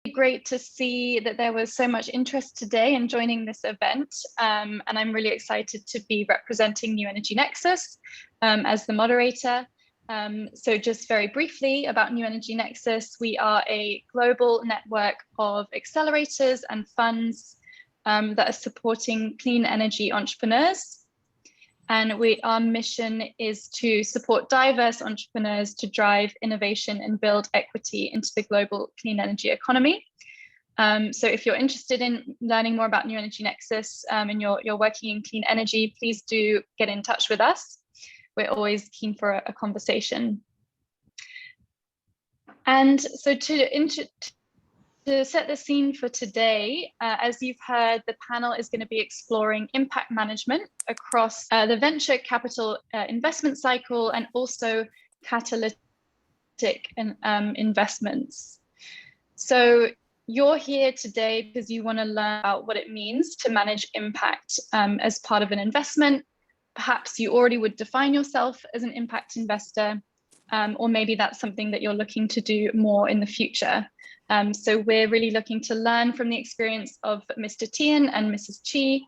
great to see that there was so much interest today in joining this event, and I'm really excited to be representing New Energy Nexus as the moderator. So just very briefly about New Energy Nexus, we are a global network of accelerators and funds that are supporting clean energy entrepreneurs. And our mission is to support diverse entrepreneurs to drive innovation and build equity into the global clean energy economy. So if you're interested in learning more about New Energy Nexus and you're working in clean energy, please do get in touch with us. We're always keen for a conversation. And so to set the scene for today, as you've heard, the panel is going to be exploring impact management across the venture capital investment cycle and also catalytic investments. So you're here today because you want to learn about what it means to manage impact as part of an investment. Perhaps you already would define yourself as an impact investor, or maybe that's something that you're looking to do more in the future. So we're really looking to learn from the experience of Mr. Tien and Mrs. Chi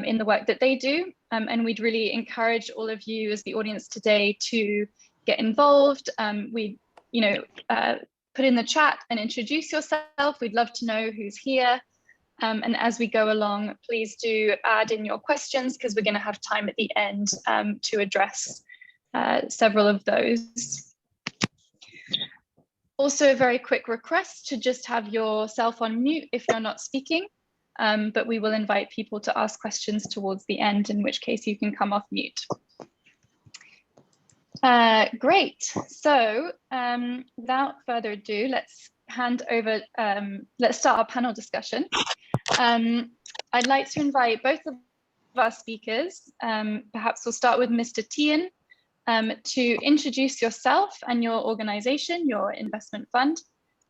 in the work that they do. And we'd really encourage all of you as the audience today to get involved. Put in the chat and introduce yourself. We'd love to know who's here. And as we go along, please do add in your questions because we're going to have time at the end to address several of those. Also, a very quick request to just have yourself on mute if you're not speaking, but we will invite people to ask questions towards the end, in which case you can come off mute. Great. So without further ado, let's start our panel discussion. I'd like to invite both of our speakers. Perhaps we'll start with Mr. Tien. To introduce yourself and your organization, your investment fund,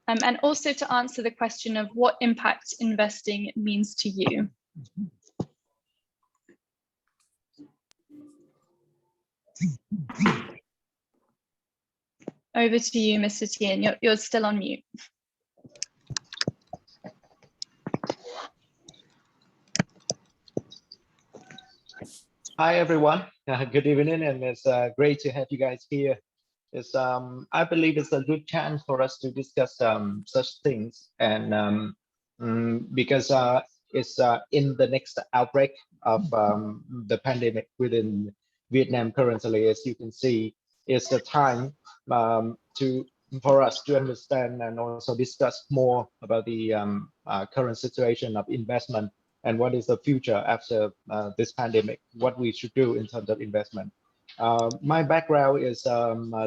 and also to answer the question of what impact investing means to you. Over to you, Mr. Tien. You're still on mute. Hi, everyone. Good evening, and it's great to have you guys here. I believe it's a good chance for us to discuss such things, and because it's in the next outbreak of the pandemic within Vietnam currently, as you can see, it's the time for us to understand and also discuss more about the current situation of investment and what is the future after this pandemic, what we should do in terms of investment. My background is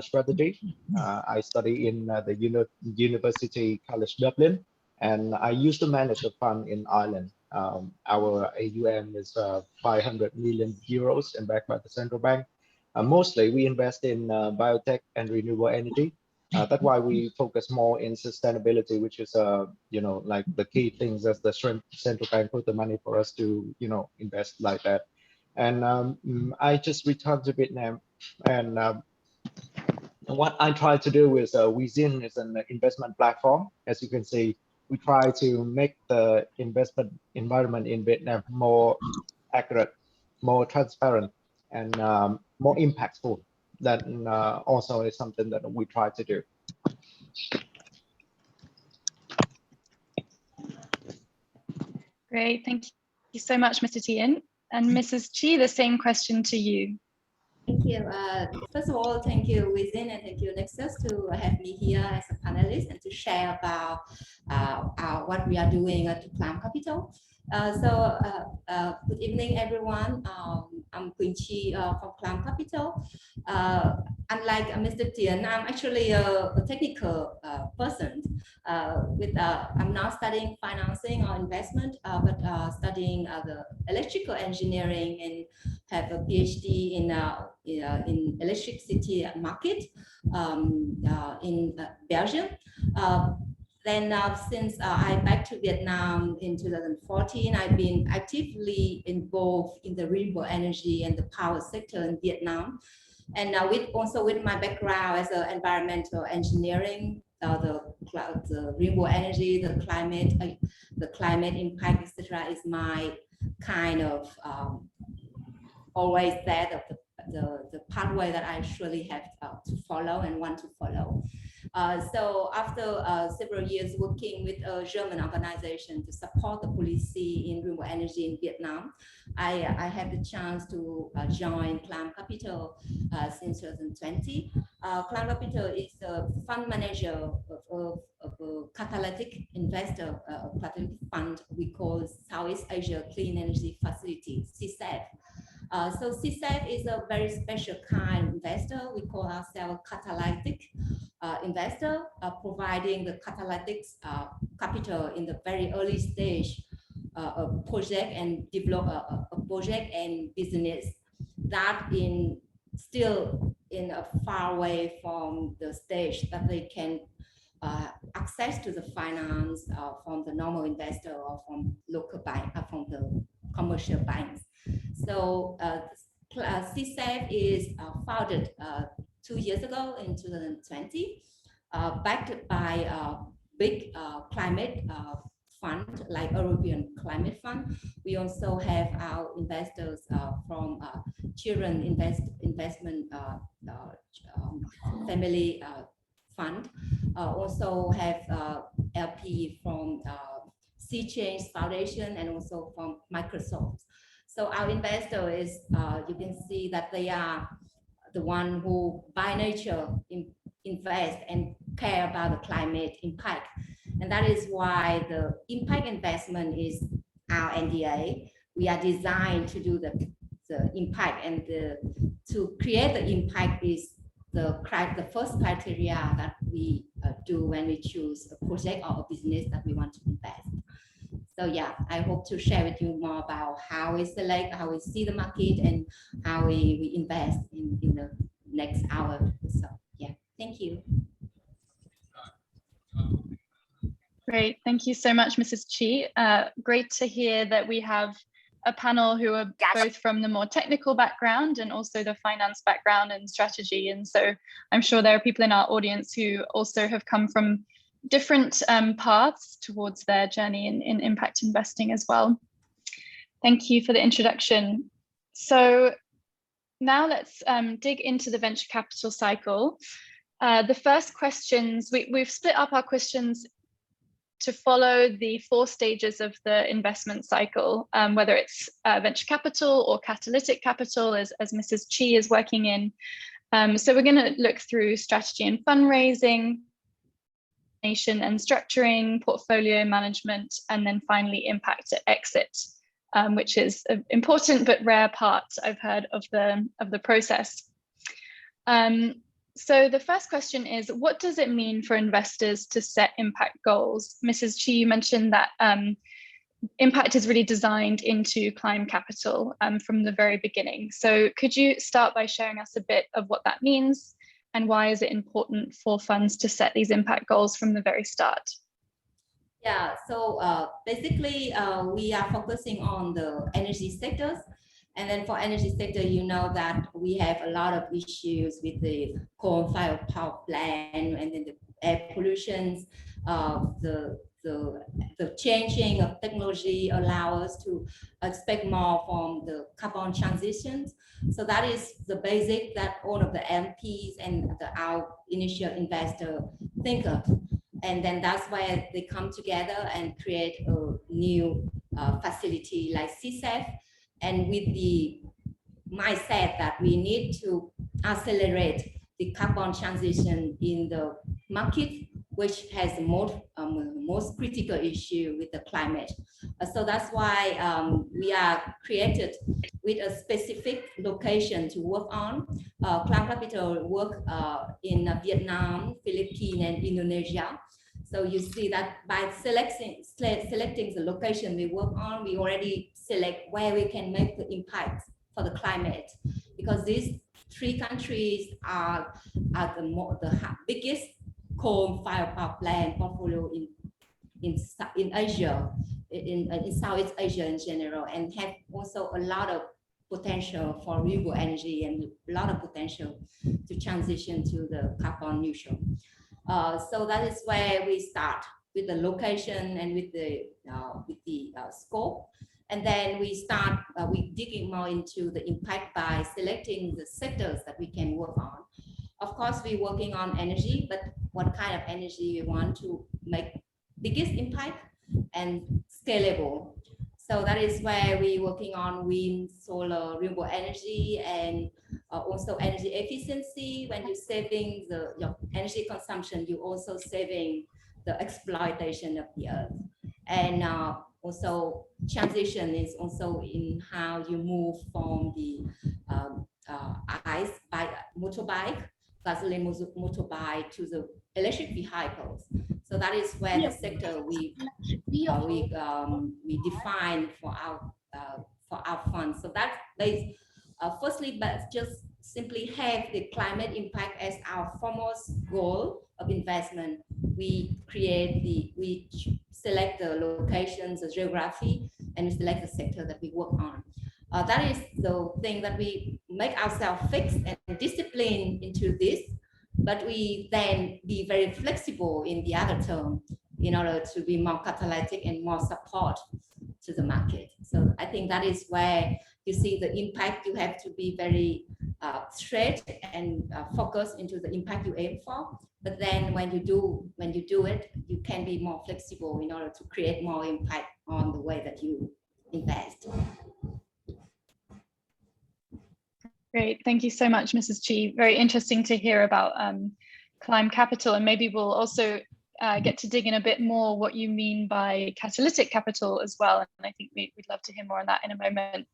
strategy. I study in the University College Dublin, and I used to manage a fund in Ireland. Our AUM is 500 million euros and backed by the central bank. Mostly we invest in biotech and renewable energy. That's why we focus more in sustainability, which is, like the key things as the central bank put the money for us to, invest like that. And I just returned to Vietnam, and what I try to do is Wizin is an investment platform. As you can see, we try to make the investment environment in Vietnam more accurate, more transparent, and more impactful. That also is something that we try to do. Great, thank you so much, Mr. Tien. And Mrs. Chi, the same question to you. Thank you. First of all, thank you, Wizin, and thank you, Nexus, to have me here as a panelist and to share about what we are doing at Clam Capital. Good evening, everyone. I'm Quỳnh Chi from Clam Capital. Unlike Mr. Tien, I'm actually a technical person. I'm now studying financing or investment, but studying the electrical engineering and have a PhD in electricity market in Belgium. Then since I back to Vietnam in 2014, I've been actively involved in the renewable energy and the power sector in Vietnam. And with my background as an environmental engineering the renewable energy, the climate impact, etc., is my kind of always there, the pathway that I surely have to follow and want to follow. So after several years working with a German organization to support the policy in renewable energy in Vietnam, I had the chance to join Climb Capital since 2020. Climb Capital is a fund manager of a catalytic investor, a catalytic fund we call Southeast Asia Clean Energy Facility, CSAF. So CSAF is a very special kind of investor. We call ourselves catalytic investor, providing the catalytic capital in the very early stage of project and develop a project and business that still in a far away from the stage that they can access to the finance from the normal investor or from local bank, from the commercial banks. So CSAF is founded 2 years ago in 2020, backed by a big climate fund like European Climate Fund. We also have our investors from Children Investment Family Fund. Also have LP from Sea Change Foundation and also from Microsoft. So our investor is, you can see that they are the one who by nature invest and care about the climate impact. And that is why the impact investment is our NDA. We are designed to do the impact, and to create the impact is the first criteria that we do when we choose a project or a business that we want to invest. So yeah, I hope to share with you more about how we select, how we see the market, and how we invest in the next hour. So yeah, thank you. Great, thank you so much, Mrs. Chi. Great to hear that we have a panel who are both from the more technical background and also the finance background and strategy. And so I'm sure there are people in our audience who also have come from different paths towards their journey in impact investing as well. Thank you for the introduction. So now let's dig into the venture capital cycle. The first questions, we've split up our questions to follow the 4 stages of the investment cycle, whether it's venture capital or catalytic capital, as Mrs. Chi is working in. So we're going to look through strategy and fundraising, and structuring, portfolio management, and then finally impact at exit, which is an important but rare part I've heard of the process. So the first question is, what does it mean for investors to set impact goals? Mrs. Chi, you mentioned that impact is really designed into Climb Capital from the very beginning. So could you start by sharing us a bit of what that means, and why is it important for funds to set these impact goals from the very start? Yeah, so basically we are focusing on the energy sectors. And then for energy sector, you know that we have a lot of issues with the coal-fired power plant, and then the air pollution, the changing of technology allow us to expect more from the carbon transitions. So that is the basic that all of the MPs and our initial investor think of. And then that's why they come together and create a new facility like CSAF, and with the mindset that we need to accelerate the carbon transition in the market, which has the most critical issue with the climate. So that's why we are created with a specific location to work on. Climb Capital work in Vietnam, Philippines, and Indonesia. So you see that by selecting the location we work on, we already select where we can make the impact for the climate, because these 3 countries are the biggest coal-fired power plant portfolio in Asia, in Southeast Asia in general, and have also a lot of potential for renewable energy and a lot of potential to transition to the carbon neutral. So that is where we start with the location and with the scope. And then we start, we digging more into the impact by selecting the sectors that we can work on. Of course, we're working on energy, but what kind of energy we want to make biggest impact and scalable. So that is where we're working on wind, solar, renewable energy, and also energy efficiency. When you're saving your energy consumption, you're also saving the exploitation of the earth. And also transition is also in how you move from the ICE by motorbike, gasoline motorbike to the electric vehicles. So that is where the sector we define for our fund. So that's based firstly, but just simply have the climate impact as our foremost goal of investment. We select the locations, the geography, and we select the sector that we work on. That is the thing that we make ourselves fixed and disciplined into this, but we then be very flexible in the other term in order to be more catalytic and more support to the market. So I think that is where you see the impact. You have to be very straight and focus into the impact you aim for. But then when you do it, you can be more flexible in order to create more impact on the way that you invest. Great, thank you so much, Mrs. Chi. Very interesting to hear about Climb Capital, and maybe we'll also get to dig in a bit more what you mean by catalytic capital as well. And I think we'd love to hear more on that in a moment.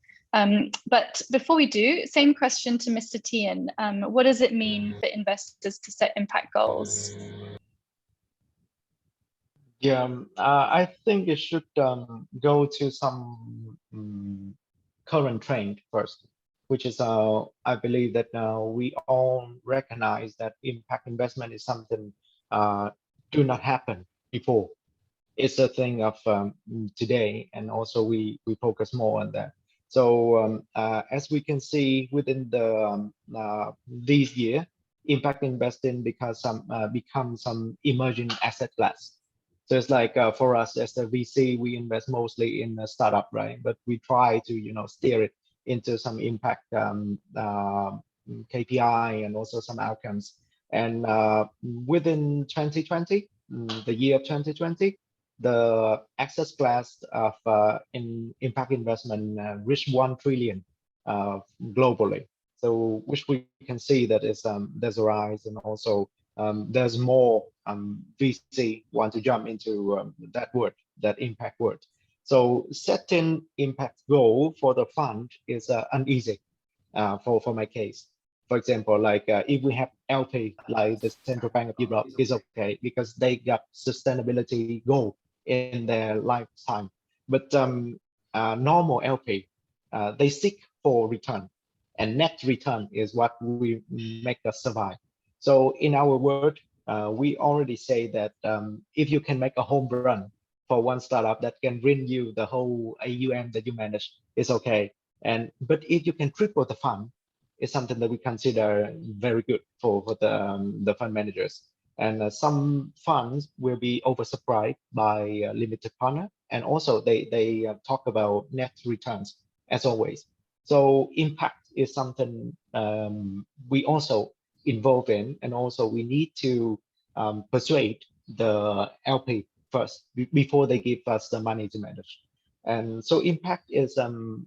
But before we do, same question to Mr. Tien. What does it mean for investors to set impact goals? Yeah, I think it should go to some current trend first, which is I believe that we all recognize that impact investment is something do not happen before. It's a thing of today, and also we focus more on that. So as we can see within the this year, impact investing become some emerging asset class. So it's like for us as a VC, we invest mostly in a startup, right? But we try to steer it into some impact KPI and also some outcomes. And within 2020, the year of 2020, the asset class of in impact investment reached 1 trillion globally. So which we can see that is there's a rise, and also there's more VC want to jump into that word, that impact word. So setting impact goal for the fund is uneasy for my case. For example, like if we have LP, like the Central Bank of Europe, is okay because they got sustainability goal in their lifetime. But normal LP, they seek for return, and net return is what we make us survive. So in our word, we already say that if you can make a home run for one startup that can bring you the whole AUM that you manage, it's okay. But if you can triple the fund, it's something that we consider very good for the fund managers. And some funds will be oversubscribed by limited partner, and also they talk about net returns as always. So impact is something we also involve in, and also we need to persuade the LP first before they give us the money to manage. And so impact is some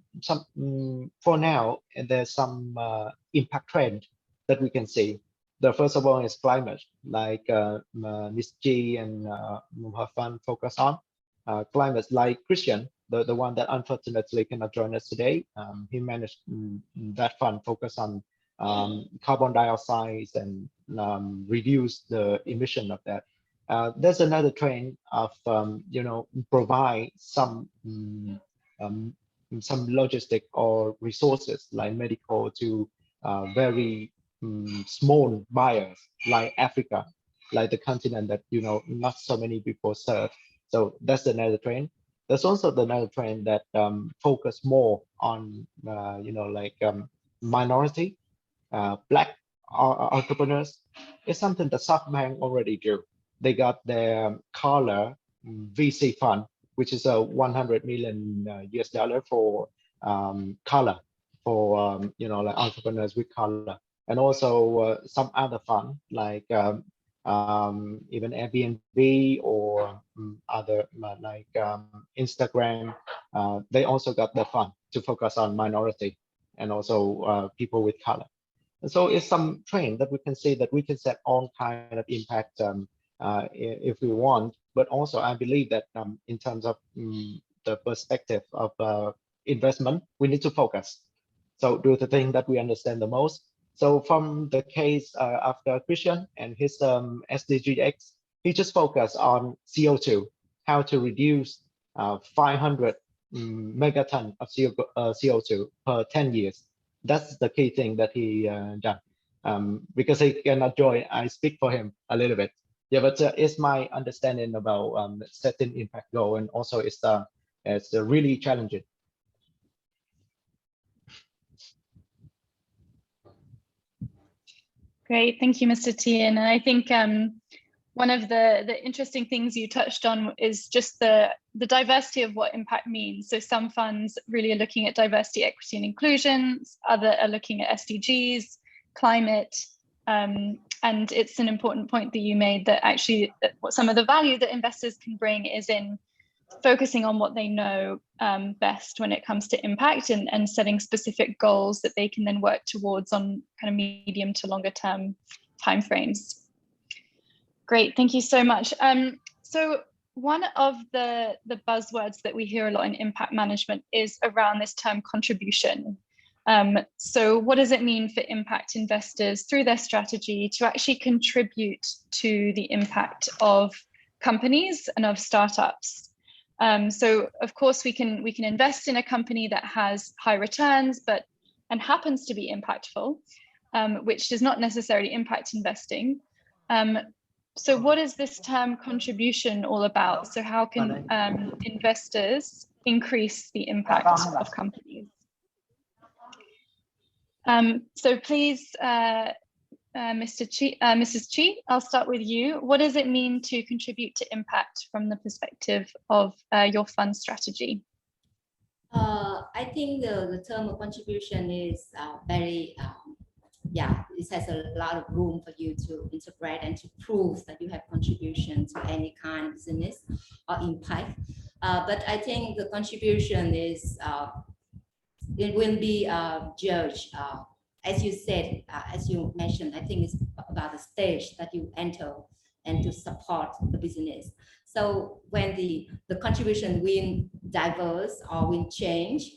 for now, and there's some impact trend that we can see. The first of all is climate, like Ms. G and her fund focus on climate, like Christian, the one that unfortunately cannot join us today. He managed that fund focus on carbon dioxide and reduce the emission of that. There's another trend of provide some logistic or resources like medical to very small buyers like Africa, like the continent that not so many people serve. So that's another trend. There's also another trend that focus more on minority, Black entrepreneurs is something that SoftBank already do. They got their Collar VC fund, which is a 100 million US dollar for Collar, for like entrepreneurs with Collar, and also some other fund like even Airbnb or other like Instagram. They also got the fund to focus on minority and also people with color. And so it's some trend that we can see that we can set all kind of impact if we want. But also I believe that in terms of the perspective of investment, we need to focus. So do the thing that we understand the most. So from the case after Christian and his SDGX, he just focused on CO2, how to reduce 500 megaton of CO2 per 10 years. That's the key thing that he done. Because he cannot join, I speak for him a little bit. Yeah, but it's my understanding about setting impact goal, and also it's really challenging. Great, thank you, Mr. Tien. And I think one of the interesting things you touched on is just the diversity of what impact means. So some funds really are looking at diversity, equity, and inclusion. Other are looking at SDGs, climate, and it's an important point that you made that actually what some of the value that investors can bring is in focusing on what they know best when it comes to impact, and setting specific goals that they can then work towards on kind of medium to longer term timeframes. Great, thank you so much. So one of the buzzwords that we hear a lot in impact management is around this term contribution. So what does it mean for impact investors through their strategy to actually contribute to the impact of companies and of startups? So of course we can invest in a company that has high returns and happens to be impactful, which is not necessarily impact investing. So what is this term contribution all about? So how can investors increase the impact of companies? So please, Mrs. Chi, I'll start with you. What does it mean to contribute to impact from the perspective of your fund strategy? I think the term of contribution is very, it has a lot of room for you to interpret and to prove that you have contribution to any kind of business or impact. But I think the contribution is, it will be judged. As you said, as you mentioned, I think it's about the stage that you enter and to support the business. So when the contribution will diverse or will change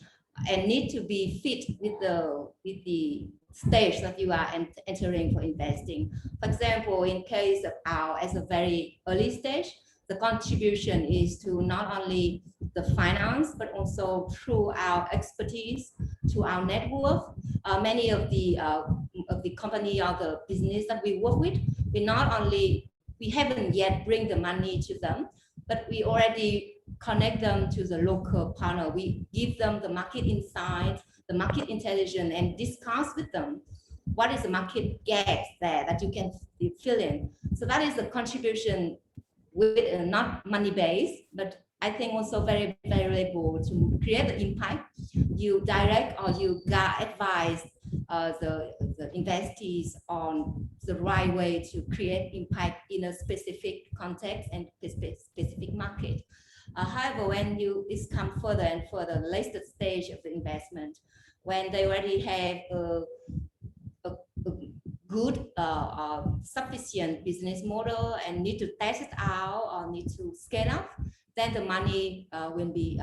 and need to be fit with the stage that you are entering for investing. For example, in case of as a very early stage, the contribution is to not only the finance, but also through our expertise, to our network. Many of the company or the business that we work with, we haven't yet bring the money to them, but we already connect them to the local partner. We give them the market insight, the market intelligence, and discuss with them what is the market gap there that you can fill in. So that is the contribution with not money based, but I think also very valuable to create the impact. You direct or you advise the investees on the right way to create impact in a specific context and specific market. However, when it's come further and further, later stage of the investment, when they already have a good sufficient business model and need to test it out or need to scale up, then the money will be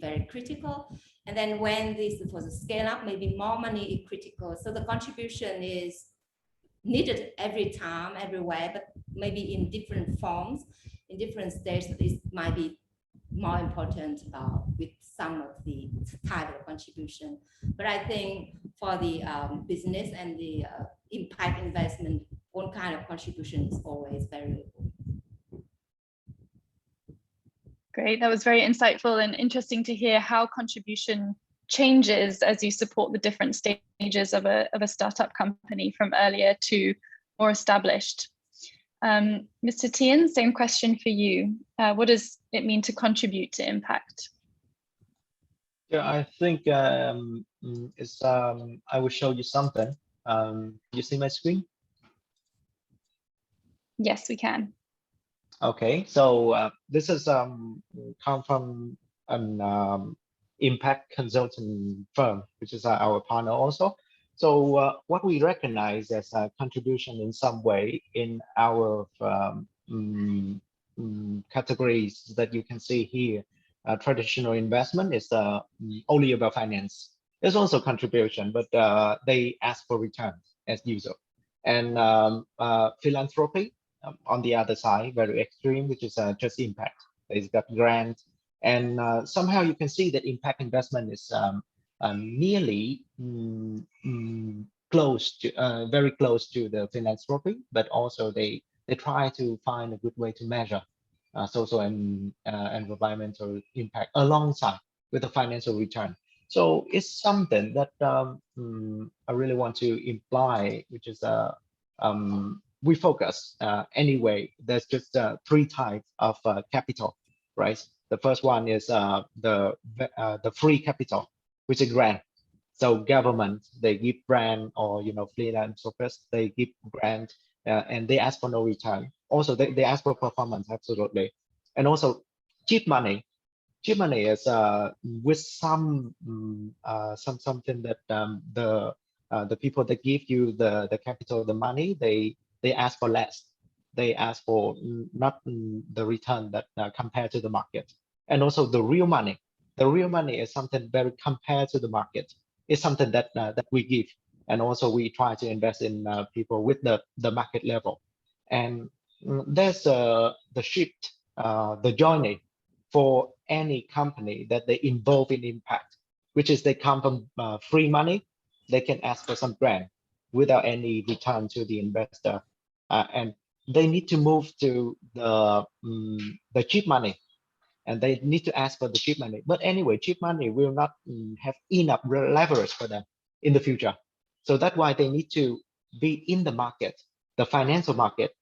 very critical. And then when this was a scale up, maybe more money is critical. So the contribution is needed every time, everywhere, but maybe in different forms, in different stages. This might be more important with some of the type of contribution. But I think for the business and the impact investment, one kind of contribution is always valuable. Great, that was very insightful and interesting to hear how contribution changes as you support the different stages of a startup company from earlier to more established. Mr. Tien, same question for you. What does it mean to contribute to impact? Yeah, I think I will show you something. You see my screen? Yes, we can. Okay, so this is come from an impact consulting firm, which is our partner also. So what we recognize as a contribution in some way in our categories that you can see here, traditional investment is only about finance. There's also contribution, but they ask for returns as usual. And philanthropy, on the other side, very extreme, which is just impact. It's got grant, and somehow you can see that impact investment is nearly close to, very close to the philanthropy, but also they try to find a good way to measure social and environmental impact alongside with the financial return. So it's something that I really want to imply, which is we focus anyway. There's just three types of capital, right? The first one is the free capital, which is grant. So government, they give grant, or philanthropists, they give grant and they ask for no return. Also, they ask for performance, absolutely. And also cheap money. Cheap money is with some something that the people that give you the capital, the money, they ask for less. They ask for not the return that compared to the market. And also the real money. The real money is something very compared to the market. It's something that that we give, and also we try to invest in people with the market level. And there's the shift, the journey for any company that they involve in impact, which is they come from free money. They can ask for some grant without any return to the investor, and they need to move to the cheap money, and they need to ask for the cheap money. But anyway, cheap money will not have enough leverage for them in the future. So that's why they need to be in the market, the financial market,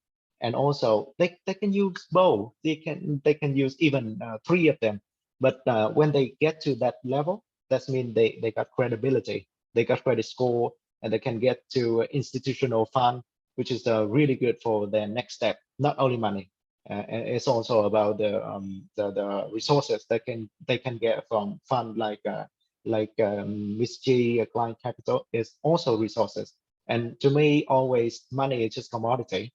and also they can use both. They can use even three of them. But when they get to that level, that means they got credibility, they got credit score, and they can get to institutional fund, which is really good for their next step. Not only money, and it's also about the resources that they can get from fund like Miss G, Client Capital is also resources. And to me, always money is just commodity.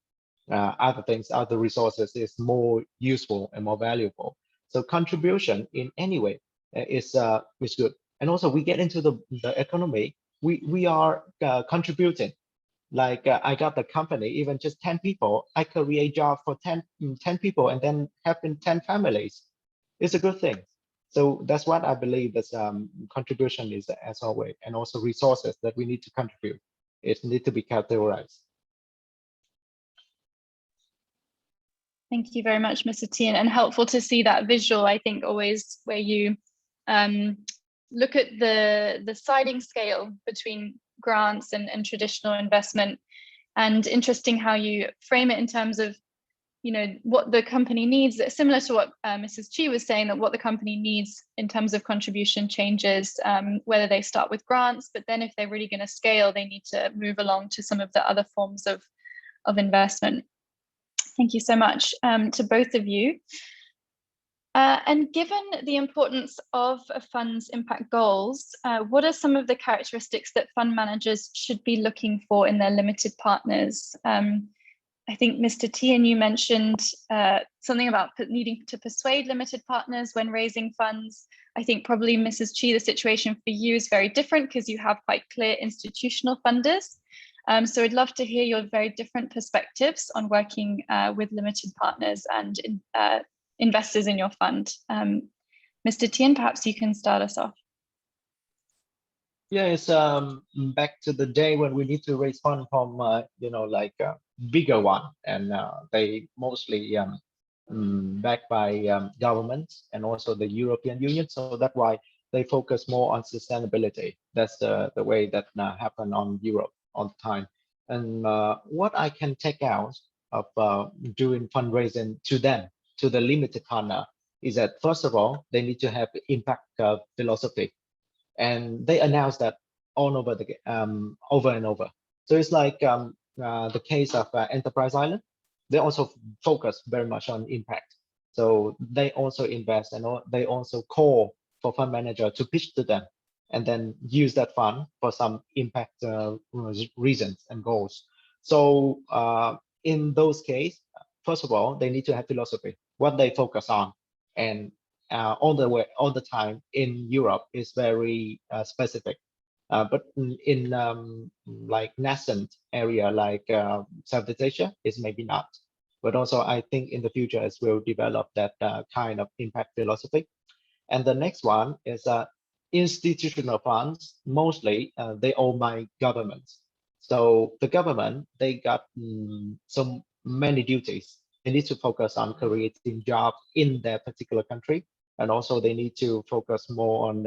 Other things, other resources is more useful and more valuable. So contribution in any way is good. And also we get into the economy. We are contributing. Like I got the company, even just 10 people, I create job for 10 people and then having 10 families. It's a good thing. So that's what I believe that contribution is, as always, and also resources that we need to contribute. It need to be categorized. Thank you very much, Mr. Tien, and helpful to see that visual, I think, always where you look at the sliding scale between grants and traditional investment, and interesting how you frame it in terms of what the company needs, similar to what Mrs. Chi was saying, that what the company needs in terms of contribution changes, whether they start with grants, but then if they're really going to scale, they need to move along to some of the other forms of investment. Thank you so much to both of you. And given the importance of a fund's impact goals, what are some of the characteristics that fund managers should be looking for in their limited partners? I think Mr. Tien, you mentioned something about needing to persuade limited partners when raising funds. I think probably Mrs. Chi, the situation for you is very different because you have quite clear institutional funders. So I'd love to hear your very different perspectives on working with limited partners and investors in your fund. Mr. Tien, perhaps you can start us off. Yeah, it's back to the day when we need to raise fund from like a bigger one, and they mostly backed by governments and also the European Union. So that's why they focus more on sustainability. That's the way that happen on Europe all the time. And what I can take out of doing fundraising to them, to the limited partner, is that first of all, they need to have impact philosophy, and they announce that all over the over and over. So it's like the case of Enterprise Island. They also focus very much on impact. So they also invest, and they also call for fund manager to pitch to them, and then use that fund for some impact reasons and goals. So in those cases, first of all, they need to have philosophy, what they focus on, and all the time in Europe is very specific. But in like nascent area like Southeast Asia, is maybe not. But also, I think in the future, as we'll develop that kind of impact philosophy. And the next one is institutional funds. Mostly, they own by governments. So the government, they got so many duties. They need to focus on creating jobs in their particular country, and also they need to focus more on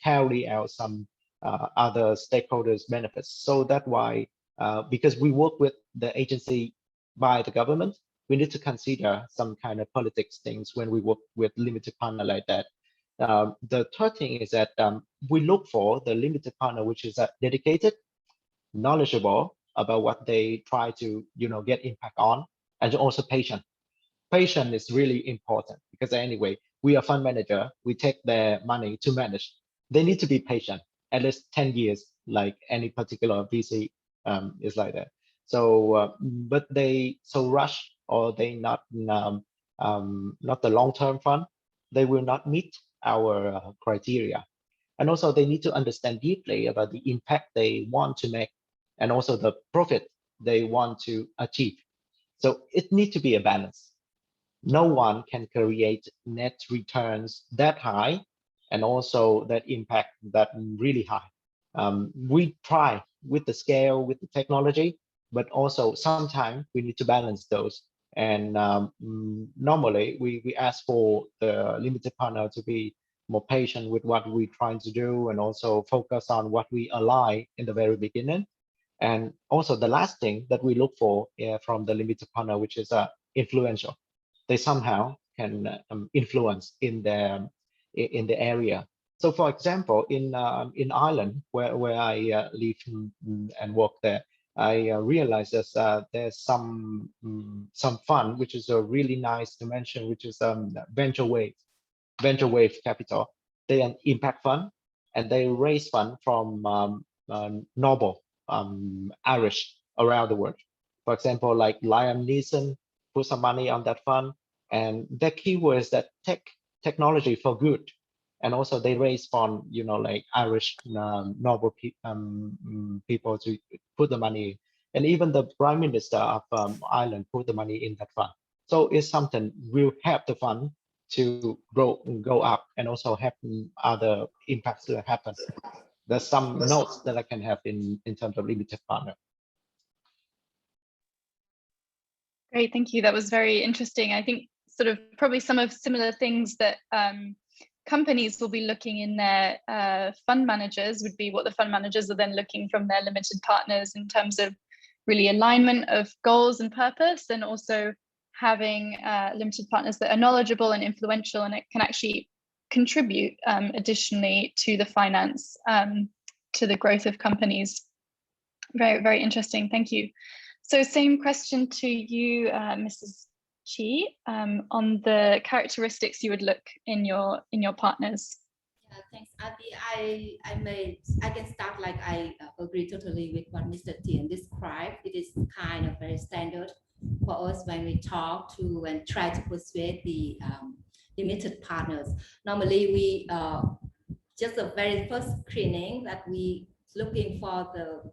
carry out some other stakeholders benefits. So that's why because we work with the agency by the government, we need to consider some kind of politics things when we work with limited partner like that. The third thing is that we look for the limited partner which is dedicated, knowledgeable about what they try to get impact on, and also patient. Patient is really important, because anyway, we are fund manager, we take their money to manage. They need to be patient, at least 10 years, like any particular VC is like that. So, but they so rush, or they not the long-term fund, they will not meet our criteria. And also they need to understand deeply about the impact they want to make, and also the profit they want to achieve. So it needs to be a balance. No one can create net returns that high and also that impact that really high. We try with the scale, with the technology, but also sometimes we need to balance those. And normally we ask for the limited partner to be more patient with what we're trying to do, and also focus on what we align in the very beginning. And also the last thing that we look for from the limited partner, which is influential. They somehow can influence in the area. So, for example, in Ireland, where I live and work there, I realized there's some fund which is really nice to mention, which is Venture Wave Capital. They are an impact fund, and they raise fund from noble Irish around the world. For example, like Liam Neeson put some money on that fund, and the keyword is that technology for good. And also they raise fund, like Irish noble people to put the money, and even the Prime Minister of Ireland put the money in that fund. So it's something will help the fund to go up, and also help other impacts to happen. There's some notes that I can have in terms of limited partner. Great, thank you. That was very interesting. I think sort of probably some of similar things that companies will be looking in their fund managers would be what the fund managers are then looking from their limited partners in terms of really alignment of goals and purpose, and also having limited partners that are knowledgeable and influential, and it can actually contribute additionally to the finance, to the growth of companies. Very, very interesting. Thank you. So same question to you, Mrs. Chi, on the characteristics you would look in your partners. Yeah, thanks, Abby. I can start like I agree totally with what Mr. Tien described. It is kind of very standard for us when we talk to and try to persuade the limited partners. Normally, we just the very first screening that we looking for the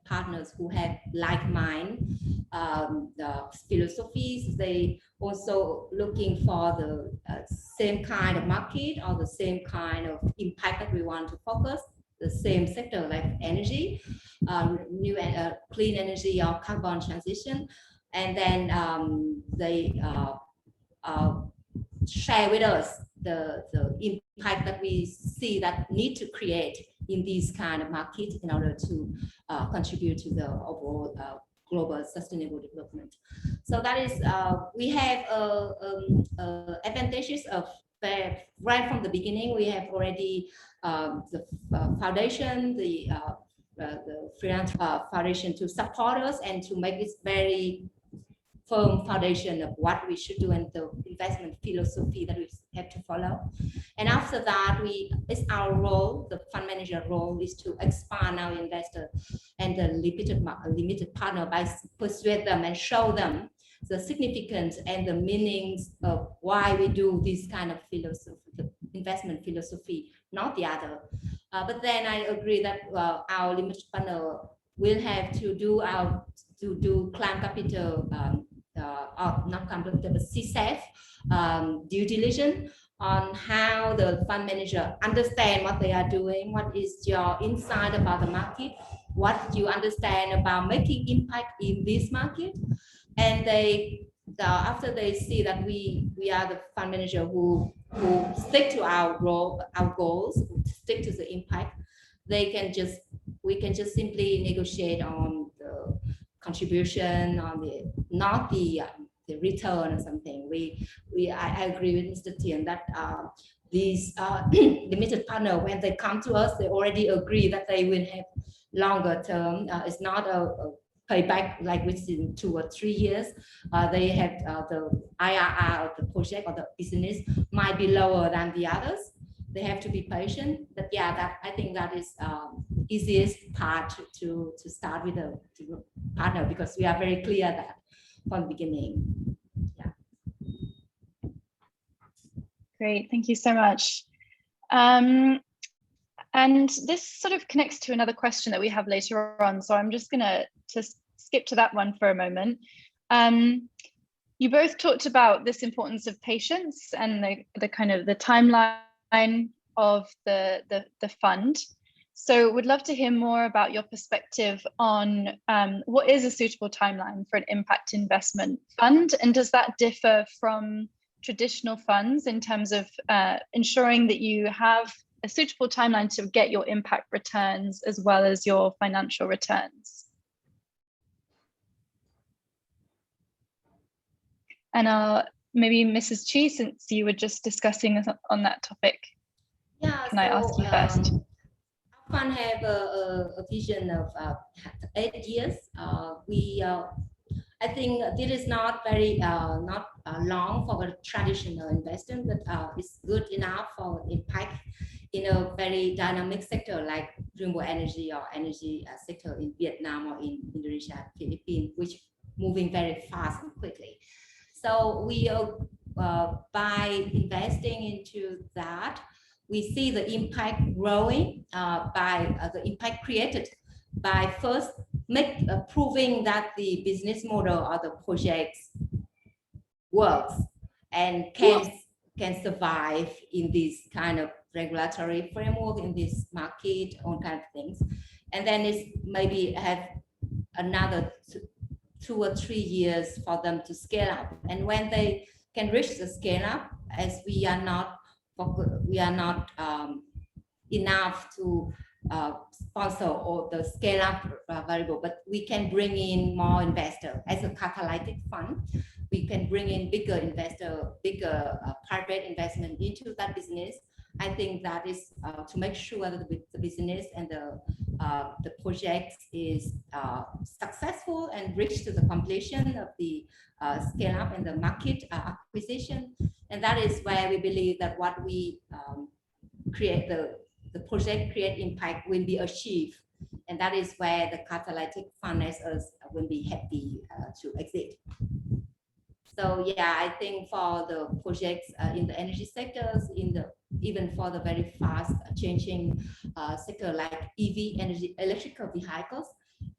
partners who have like mind the philosophies. They also looking for the same kind of market or the same kind of impact that we want to focus, the same sector like energy, new and clean energy or carbon transition. And then they share with us the impact that we see that need to create in these kind of market in order to contribute to the overall global sustainable development. So that is, we have advantages of right from the beginning. We have already the foundation, the freelance foundation to support us and to make this very firm foundation of what we should do and the investment philosophy that we have to follow. And after that, it's our role, the fund manager role, is to expand our investor and the limited partner by persuade them and show them the significance and the meanings of why we do this kind of philosophy, the investment philosophy, not the other. But then I agree that our limited partner will have to do client capital, not client capital, but CSAF due diligence on how the fund manager understand what they are doing, what is your insight about the market, what you understand about making impact in this market. And after they see that we are the fund manager who stick to our role, our goals, stick to the impact, we can just simply negotiate on the contribution, on not the return or something. I agree with Mr. Tien that these limited partner, when they come to us, they already agree that they will have longer term. It's not a payback like within 2 or 3 years. They have the IRR of the project or the business might be lower than the others. They have to be patient. But yeah, I think that is easiest part to start with a partner, because we are very clear that from the beginning. Yeah. Great, thank you so much. And this sort of connects to another question that we have later on. So I'm just gonna skip to that one for a moment. You both talked about this importance of patience and the kind of the timeline of the fund. So would love to hear more about your perspective on what is a suitable timeline for an impact investment fund, and does that differ from traditional funds in terms of ensuring that you have a suitable timeline to get your impact returns as well as your financial returns? And maybe Mrs. Chi, since you were just discussing on that topic, can I ask you first? Our fund have a vision of 8 years. I think this is not very long for a traditional investment, but it's good enough for impact in a very dynamic sector like renewable energy or energy sector in Vietnam or in Indonesia, Philippines, which moving very fast and quickly. So we by investing into that, we see the impact growing by the impact created by first proving that the business model or the projects works and can survive in this kind of regulatory framework, in this market, all kind of things. And then it's maybe have another 2 or 3 years for them to scale up. And when they can reach the scale up, as we are not enough to sponsor or the scale up variable, but we can bring in more investor as a catalytic fund. We can bring in bigger investor, bigger private investment into that business. I think that is to make sure that the business and the project is successful and reach to the completion of the scale up and the market acquisition. And that is where we believe that what we create, the project create impact will be achieved. And that is where the catalytic fund as us will be happy to exit. So yeah, I think for the projects in the energy sectors, even for the very fast changing sector like EV, energy, electrical vehicles,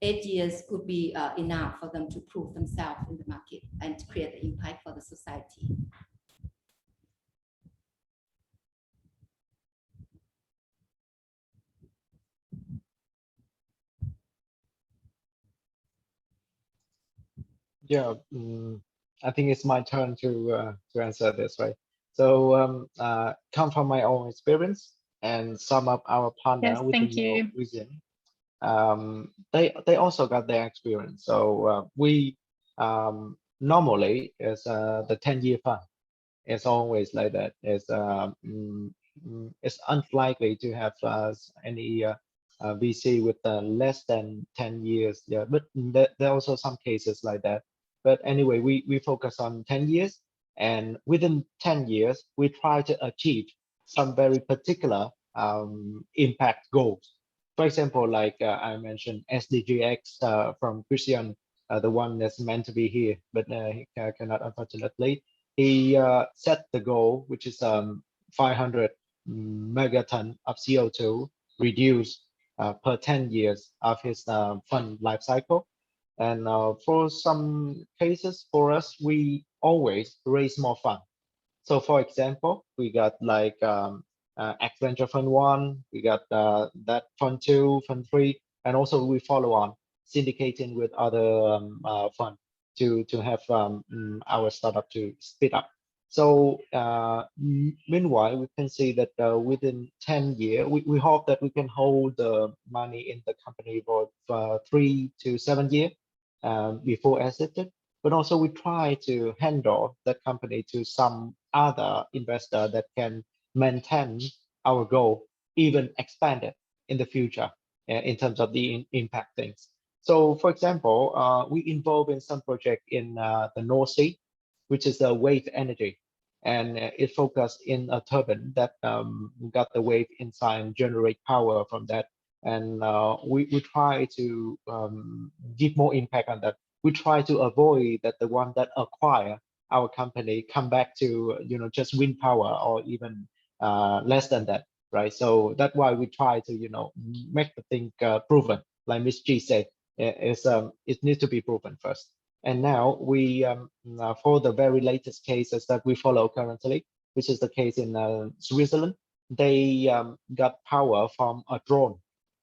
8 years could be enough for them to prove themselves in the market and to create the impact for the society. Yeah, I think it's my turn to answer this, right? So come from my own experience and some of our partner Yes, within thank your you. vision, they also got their experience. So we normally is the 10-year fund. It's always like that. It's unlikely to have any VC with less than 10 years. Yeah, but there are also some cases like that. But anyway, we focus on 10 years, and within 10 years, we try to achieve some very particular impact goals. For example, like I mentioned SDGX from Christian, the one that's meant to be here, but he cannot, unfortunately. He set the goal, which is 500 megaton of CO2 reduced per 10 years of his fund life cycle. And for some cases, for us, we always raise more fund. So for example, we got like X Venture Fund 1, we got that Fund 2, Fund 3, and also we follow on syndicating with other funds to have our startup to speed up. So meanwhile, we can see that within 10 years, we hope that we can hold the money in the company for 3 to 7 years before exiting. But also we try to handle that company to some other investor that can maintain our goal, even expand it in the future in terms of the impact things. So for example, we involved in some project in the North Sea, which is a wave energy. And it focused in a turbine that got the wave inside and generate power from that. And we try to give more impact on that. We try to avoid that the one that acquire our company come back to just wind power or even less than that, right? So that's why we try to make the thing proven, like Miss G said. It needs to be proven first. And now we for the very latest cases that we follow currently, which is the case in Switzerland, they got power from a drone.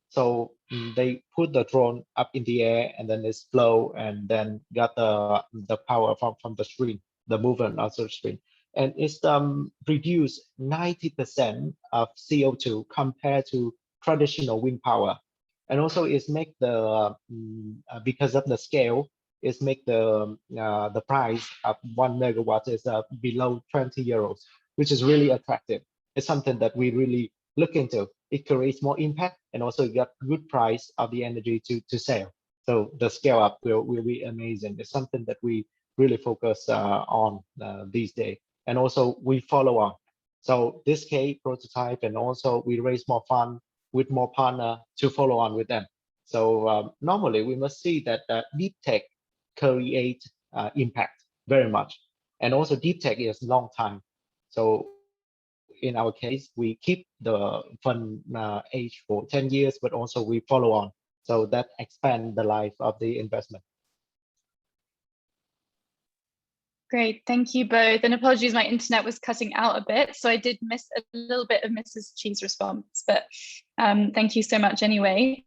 So they put the drone up in the air and then it's flow and then got the power from the screen, the movement of the screen. And it's reduced 90% of CO2 compared to traditional wind power. And also it's make the because of the scale, it's make the price of 1 megawatt is below 20 euros, which is really attractive. It's something that we really look into. It creates more impact and also get good price of the energy to sell. So the scale up will be amazing. It's something that we really focus on these days. And also we follow on. So this case prototype, and also we raise more fund with more partner to follow on with them. So normally we must see that deep tech create impact very much. And also deep tech is long time. So in our case, we keep the fund age for 10 years, but also we follow on. So that expand the life of the investment. Great, thank you both. And apologies, my internet was cutting out a bit, so I did miss a little bit of Mrs. Chi's response, but thank you so much anyway.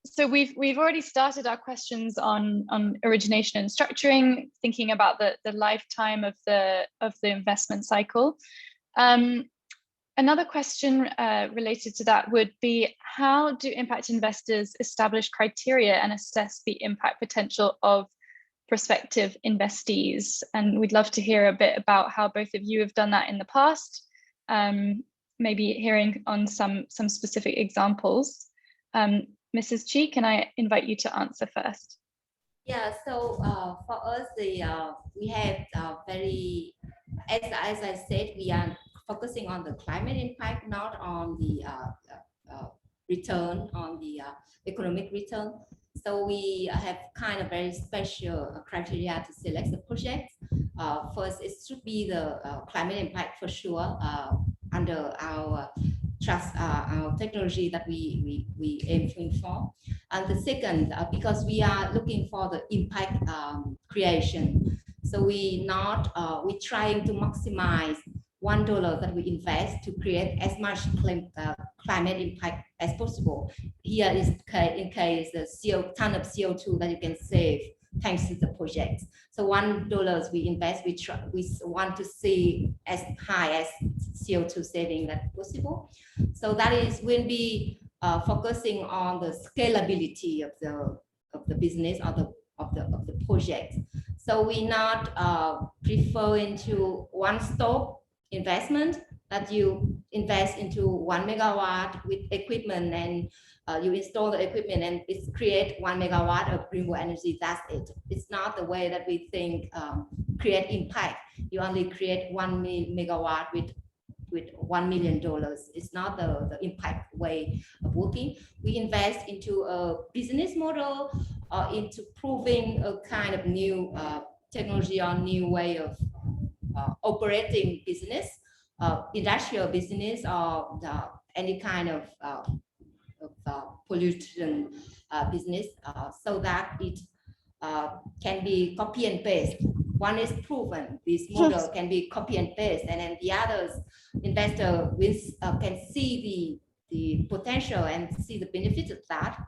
So we've already started our questions on origination and structuring, thinking about the lifetime of the investment cycle. Another question related to that would be, how do impact investors establish criteria and assess the impact potential of prospective investees? And we'd love to hear a bit about how both of you have done that in the past, maybe hearing on some specific examples. Mrs. Chi, can I invite you to answer first? Yeah, so for us, we have very, as I said, we are focusing on the climate impact, not on the return, on the economic return. So we have kind of very special criteria to select the projects. First, it should be the climate impact for sure under our trust, our technology that we aim for. And the second, because we are looking for the impact creation. So we trying to maximize $1 that we invest to create as much climate impact as possible. Here is in case the ton of CO2 that you can save thanks to the project. So $1 we invest, we want to see as high as CO2 saving that possible. So that is will be focusing on the scalability of the business or of the project. So we not prefer into one-stop investment, that you invest into 1 megawatt with equipment and you install the equipment and it's create 1 megawatt of renewable energy. That's it. It's not the way that we think create impact. You only create 1 megawatt with $1 million. It's not the impact way of working. We invest into a business model or into proving a kind of new technology or new way of operating business, industrial business, or any kind of pollution business, so that it can be copy and paste. One is proven, this model can be copy and paste, and then the others investor can see the potential and see the benefits of that.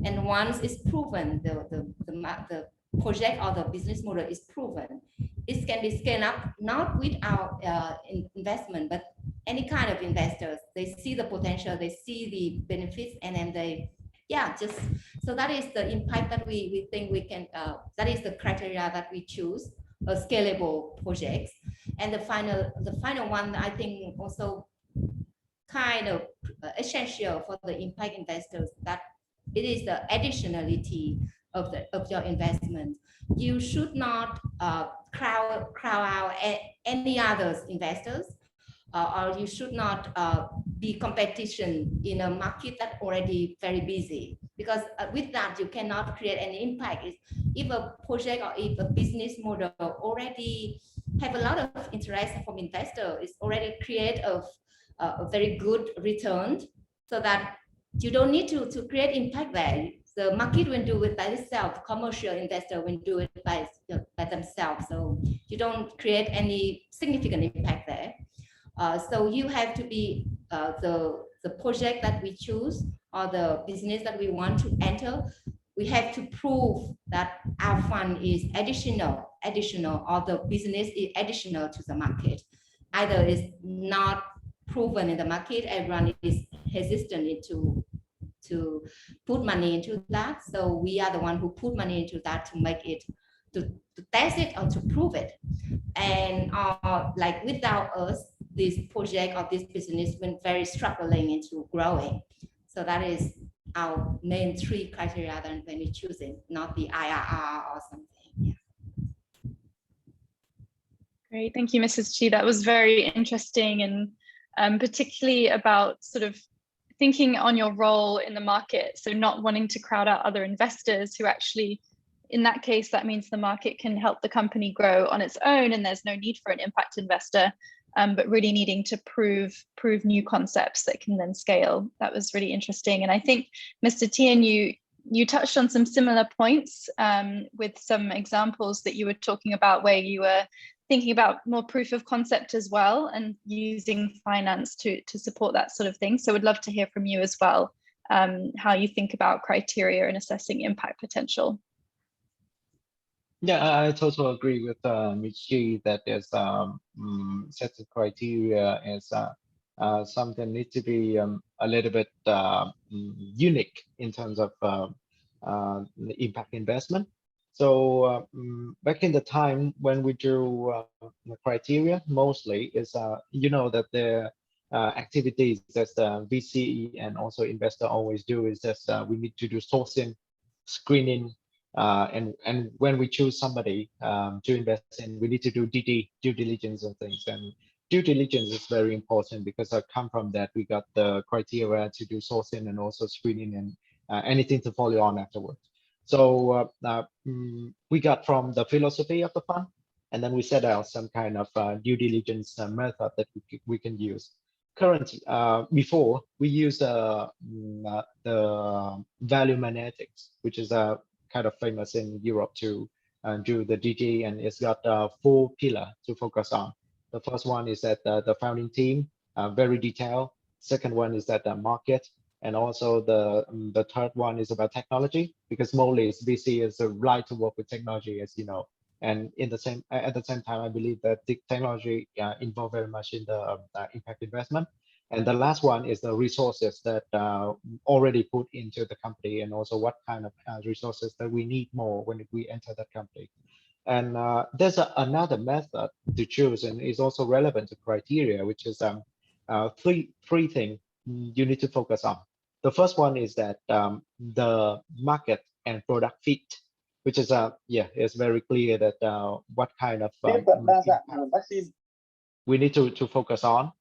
And once it's proven, the project or the business model is proven, it can be scaled up, not with our investment, but any kind of investors. They see the potential, they see the benefits, and then they, just, so that is the impact that we think we can, that is the criteria that we choose, a scalable projects. And the final one, I think also kind of essential for the impact investors, that it is the additionality of your investment. You should not crowd out any other investors, or you should not be competition in a market that already very busy, because with that you cannot create any impact. If a project or if a business model already have a lot of interest from investor, it's already create a very good return, so that you don't need to create impact there. The market will do it by itself. Commercial investor will do it by themselves. So you don't create any significant impact there. So you have to be the project that we choose or the business that we want to enter. We have to prove that our fund is additional, or the business is additional to the market. Either is not proven in the market, everyone is hesitant to put money into that. So we are the one who put money into that to make it, to test it or to prove it. And like without us, this project or this business been very struggling into growing. So that is our main 3 criteria then when we choose it, not the IRR or something. Yeah. Great, thank you, Mrs. Chi. That was very interesting, and particularly about sort of thinking on your role in the market. So not wanting to crowd out other investors who actually, in that case, that means the market can help the company grow on its own and there's no need for an impact investor, but really needing to prove new concepts that can then scale. That was really interesting. And I think, Mr. Tien, you touched on some similar points with some examples that you were talking about where you were thinking about more proof of concept as well and using finance to support that sort of thing. So would love to hear from you as well, how you think about criteria and assessing impact potential. Yeah, I totally agree with Ms. Chi that there's set of criteria as something need to be a little bit unique in terms of the impact investment. So back in the time when we drew the criteria, mostly is you know that the activities that VC and also investor always do is that we need to do sourcing, screening, and when we choose somebody to invest in, we need to do due diligence and things. And due diligence is very important because I come from that. We got the criteria to do sourcing and also screening and anything to follow on afterwards. So we got from the philosophy of the fund, and then we set out some kind of due diligence method that we can use. Currently, before we use the value magnetics, which is kind of famous in Europe to do the DD, and it's got 4 pillars to focus on. The first one is that the founding team, very detailed. Second one is that the market, And also the third one is about technology, because Molly is busy as a right to work with technology, as you know. And in the same at the same time, I believe that the technology involved very much in the impact investment. And the last one is the resources that already put into the company, and also what kind of resources that we need more when we enter that company. And there's another method to choose, and is also relevant to criteria, which is three things you need to focus on. The first one is that the market and product fit, which is it's very clear that what kind of we need to focus on.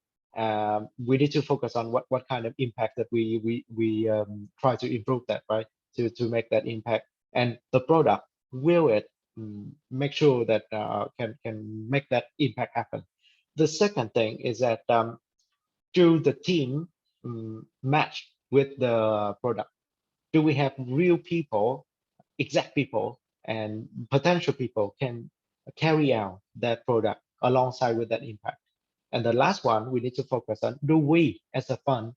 We need to focus on what kind of impact that we try to improve that, right? To make that impact, and the product will it make sure that can make that impact happen. The second thing is that do the team match with the product? Do we have real people, exact people, and potential people can carry out that product alongside with that impact? And the last one we need to focus on, do we as a fund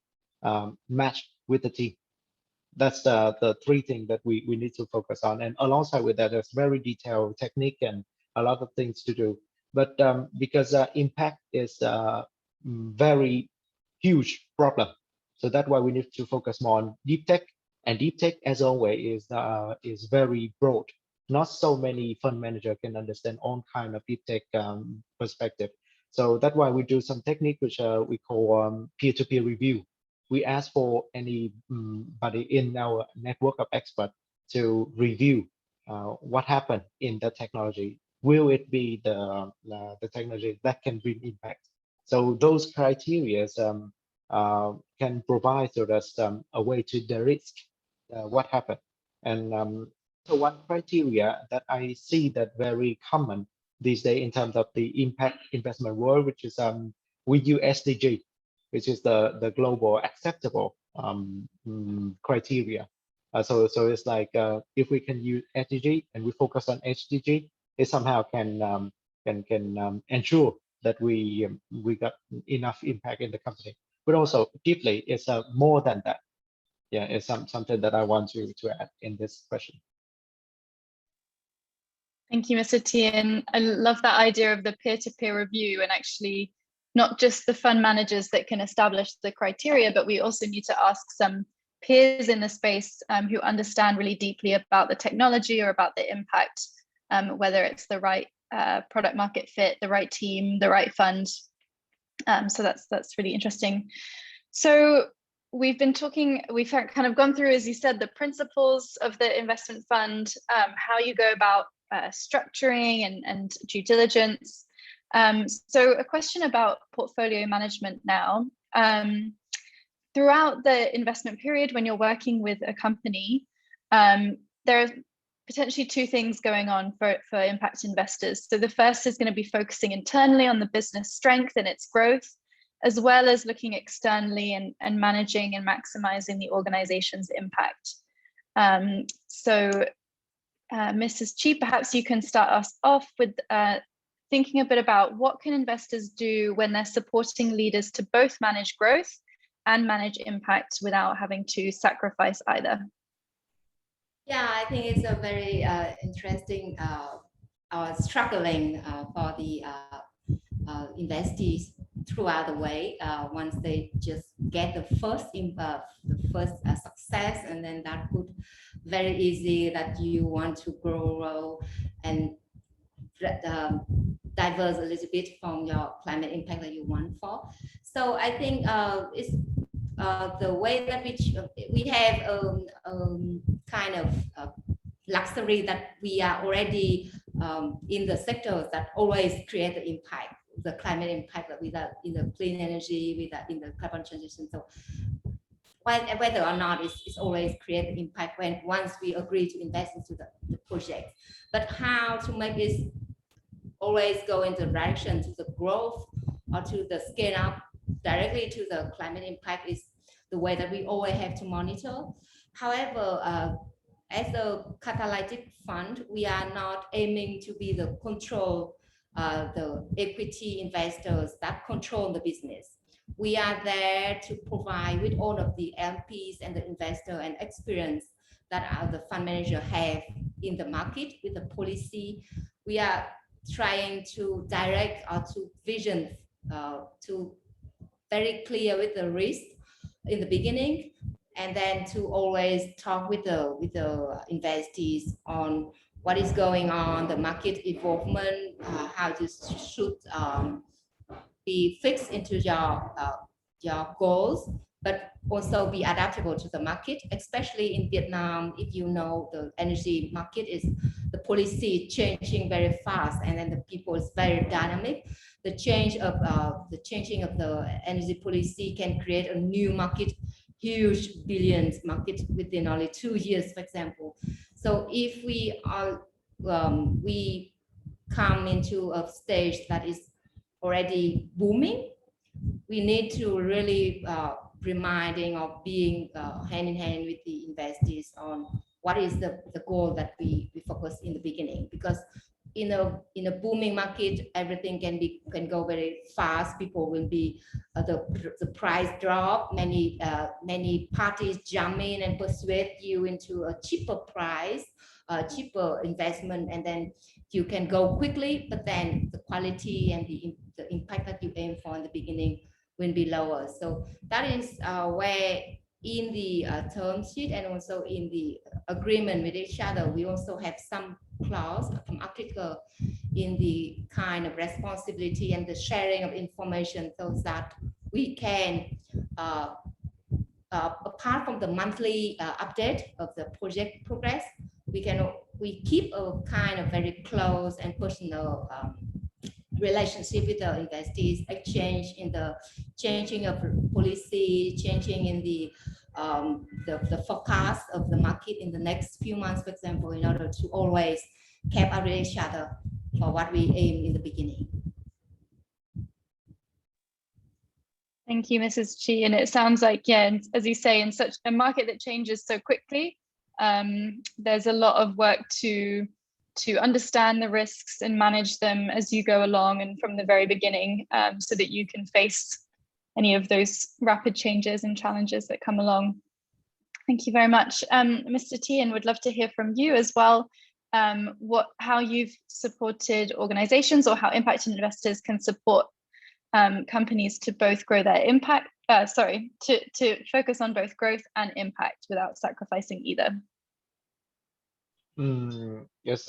match with the team? That's the three things that we need to focus on. And alongside with that, there's very detailed technique and a lot of things to do. But because impact is very huge problem, so that's why we need to focus more on deep tech. And deep tech, as always, is very broad. Not so many fund manager can understand all kind of deep tech perspective. So that's why we do some technique which we call peer-to-peer review. We ask for anybody in our network of experts to review what happened in the technology. Will it be the technology that can bring impact? So those criteria can provide us a way to de-risk what happened. And so one criteria that I see that very common these days in terms of the impact investment world, which is we use SDG, which is the global acceptable criteria. So it's like if we can use SDG and we focus on SDG, it somehow can ensure that we got enough impact in the company. But also deeply, it's more than that. Yeah, it's something that I want to add in this question. Thank you, Mr. Tien. I love that idea of the peer-to-peer review, and actually not just the fund managers that can establish the criteria, but we also need to ask some peers in the space who understand really deeply about the technology or about the impact, whether it's the right product market fit, the right team, the right fund. So that's really interesting. So we've been talking, we've kind of gone through, as you said, the principles of the investment fund, how you go about structuring and due diligence. So a question about portfolio management now. Throughout the investment period, when you're working with a company, there are potentially two things going on for impact investors. So the first is going to be focusing internally on the business strength and its growth, as well as looking externally and managing and maximizing the organization's impact. So Mrs. Chi, perhaps you can start us off with thinking a bit about what can investors do when they're supporting leaders to both manage growth and manage impact without having to sacrifice either. Yeah, I think it's a very interesting struggling for the investees throughout the way. Once they just get the first success, and then that could very easy that you want to grow and diverse a little bit from your climate impact that you want for. So I think it's the way that we have kind of luxury that we are already in the sectors that always create the impact, the climate impact that we are in the clean energy, we are in the carbon transition. So whether or not it's always create the impact when once we agree to invest into the project. But how to make this always go in the direction to the growth or to the scale up directly to the climate impact is the way that we always have to monitor. However, as a catalytic fund, we are not aiming to be the control, the equity investors that control the business. We are there to provide with all of the LPs and the investor and experience that the fund manager have in the market with the policy. We are trying to direct or to vision to very clear with the risk in the beginning, and then to always talk with the investees on what is going on, the market involvement, how this should be fixed into your goals, but also be adaptable to the market, especially in Vietnam. If you know, the energy market is the policy changing very fast, and then the people is very dynamic. The changing of the energy policy can create a new market, huge billions market within only 2 years, for example. So if we are we come into a stage that is already booming, we need to really reminding of being hand in hand with the investors on what is the goal that we focus in the beginning, because in a booming market, everything can go very fast. People will be the price drop, many parties jump in and persuade you into a cheaper price, cheaper investment, and then you can go quickly, but then the quality and the impact that you aim for in the beginning will be lower. So that is where in the term sheet and also in the agreement with each other, we also have some clause, some article in the kind of responsibility and the sharing of information, so that we can, apart from the monthly update of the project progress, we keep a kind of very close and personal relationship with the investees, exchange in the changing of policy, changing in the forecast of the market in the next few months, for example, in order to always keep up with each other for what we aim in the beginning. Thank you, Mrs. Chi. And it sounds like, yeah, as you say, in such a market that changes so quickly, there's a lot of work to understand the risks and manage them as you go along and from the very beginning, so that you can face any of those rapid changes and challenges that come along. Thank you very much. Mr. Tien, would love to hear from you as well, how you've supported organizations or how impact investors can support companies to both grow their impact, to focus on both growth and impact without sacrificing either. It's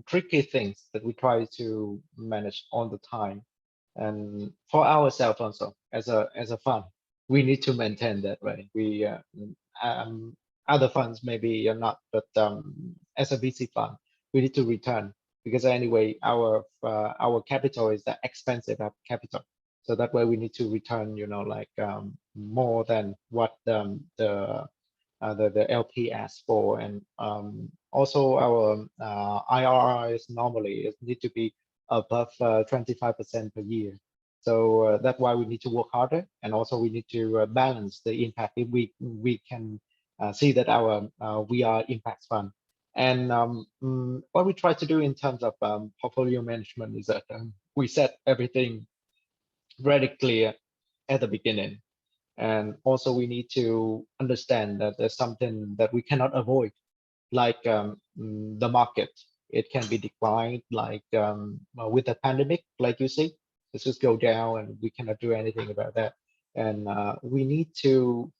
tricky things that we try to manage all the time, and for ourselves also as a fund, we need to maintain that, right? We other funds maybe are not, but as a VC fund, we need to return, because anyway our capital is the expensive capital, so that way we need to return, you know, like more than what the LP asks for, and also our IRR is normally need to be above 25% per year. So that's why we need to work harder, and also we need to balance the impact. If we can see that we are impact fund, and what we try to do in terms of portfolio management is that we set everything very clear at the beginning. And also we need to understand that there's something that we cannot avoid, like the market. It can be declined, like with the pandemic, like you see, this just go down and we cannot do anything about that. And we need to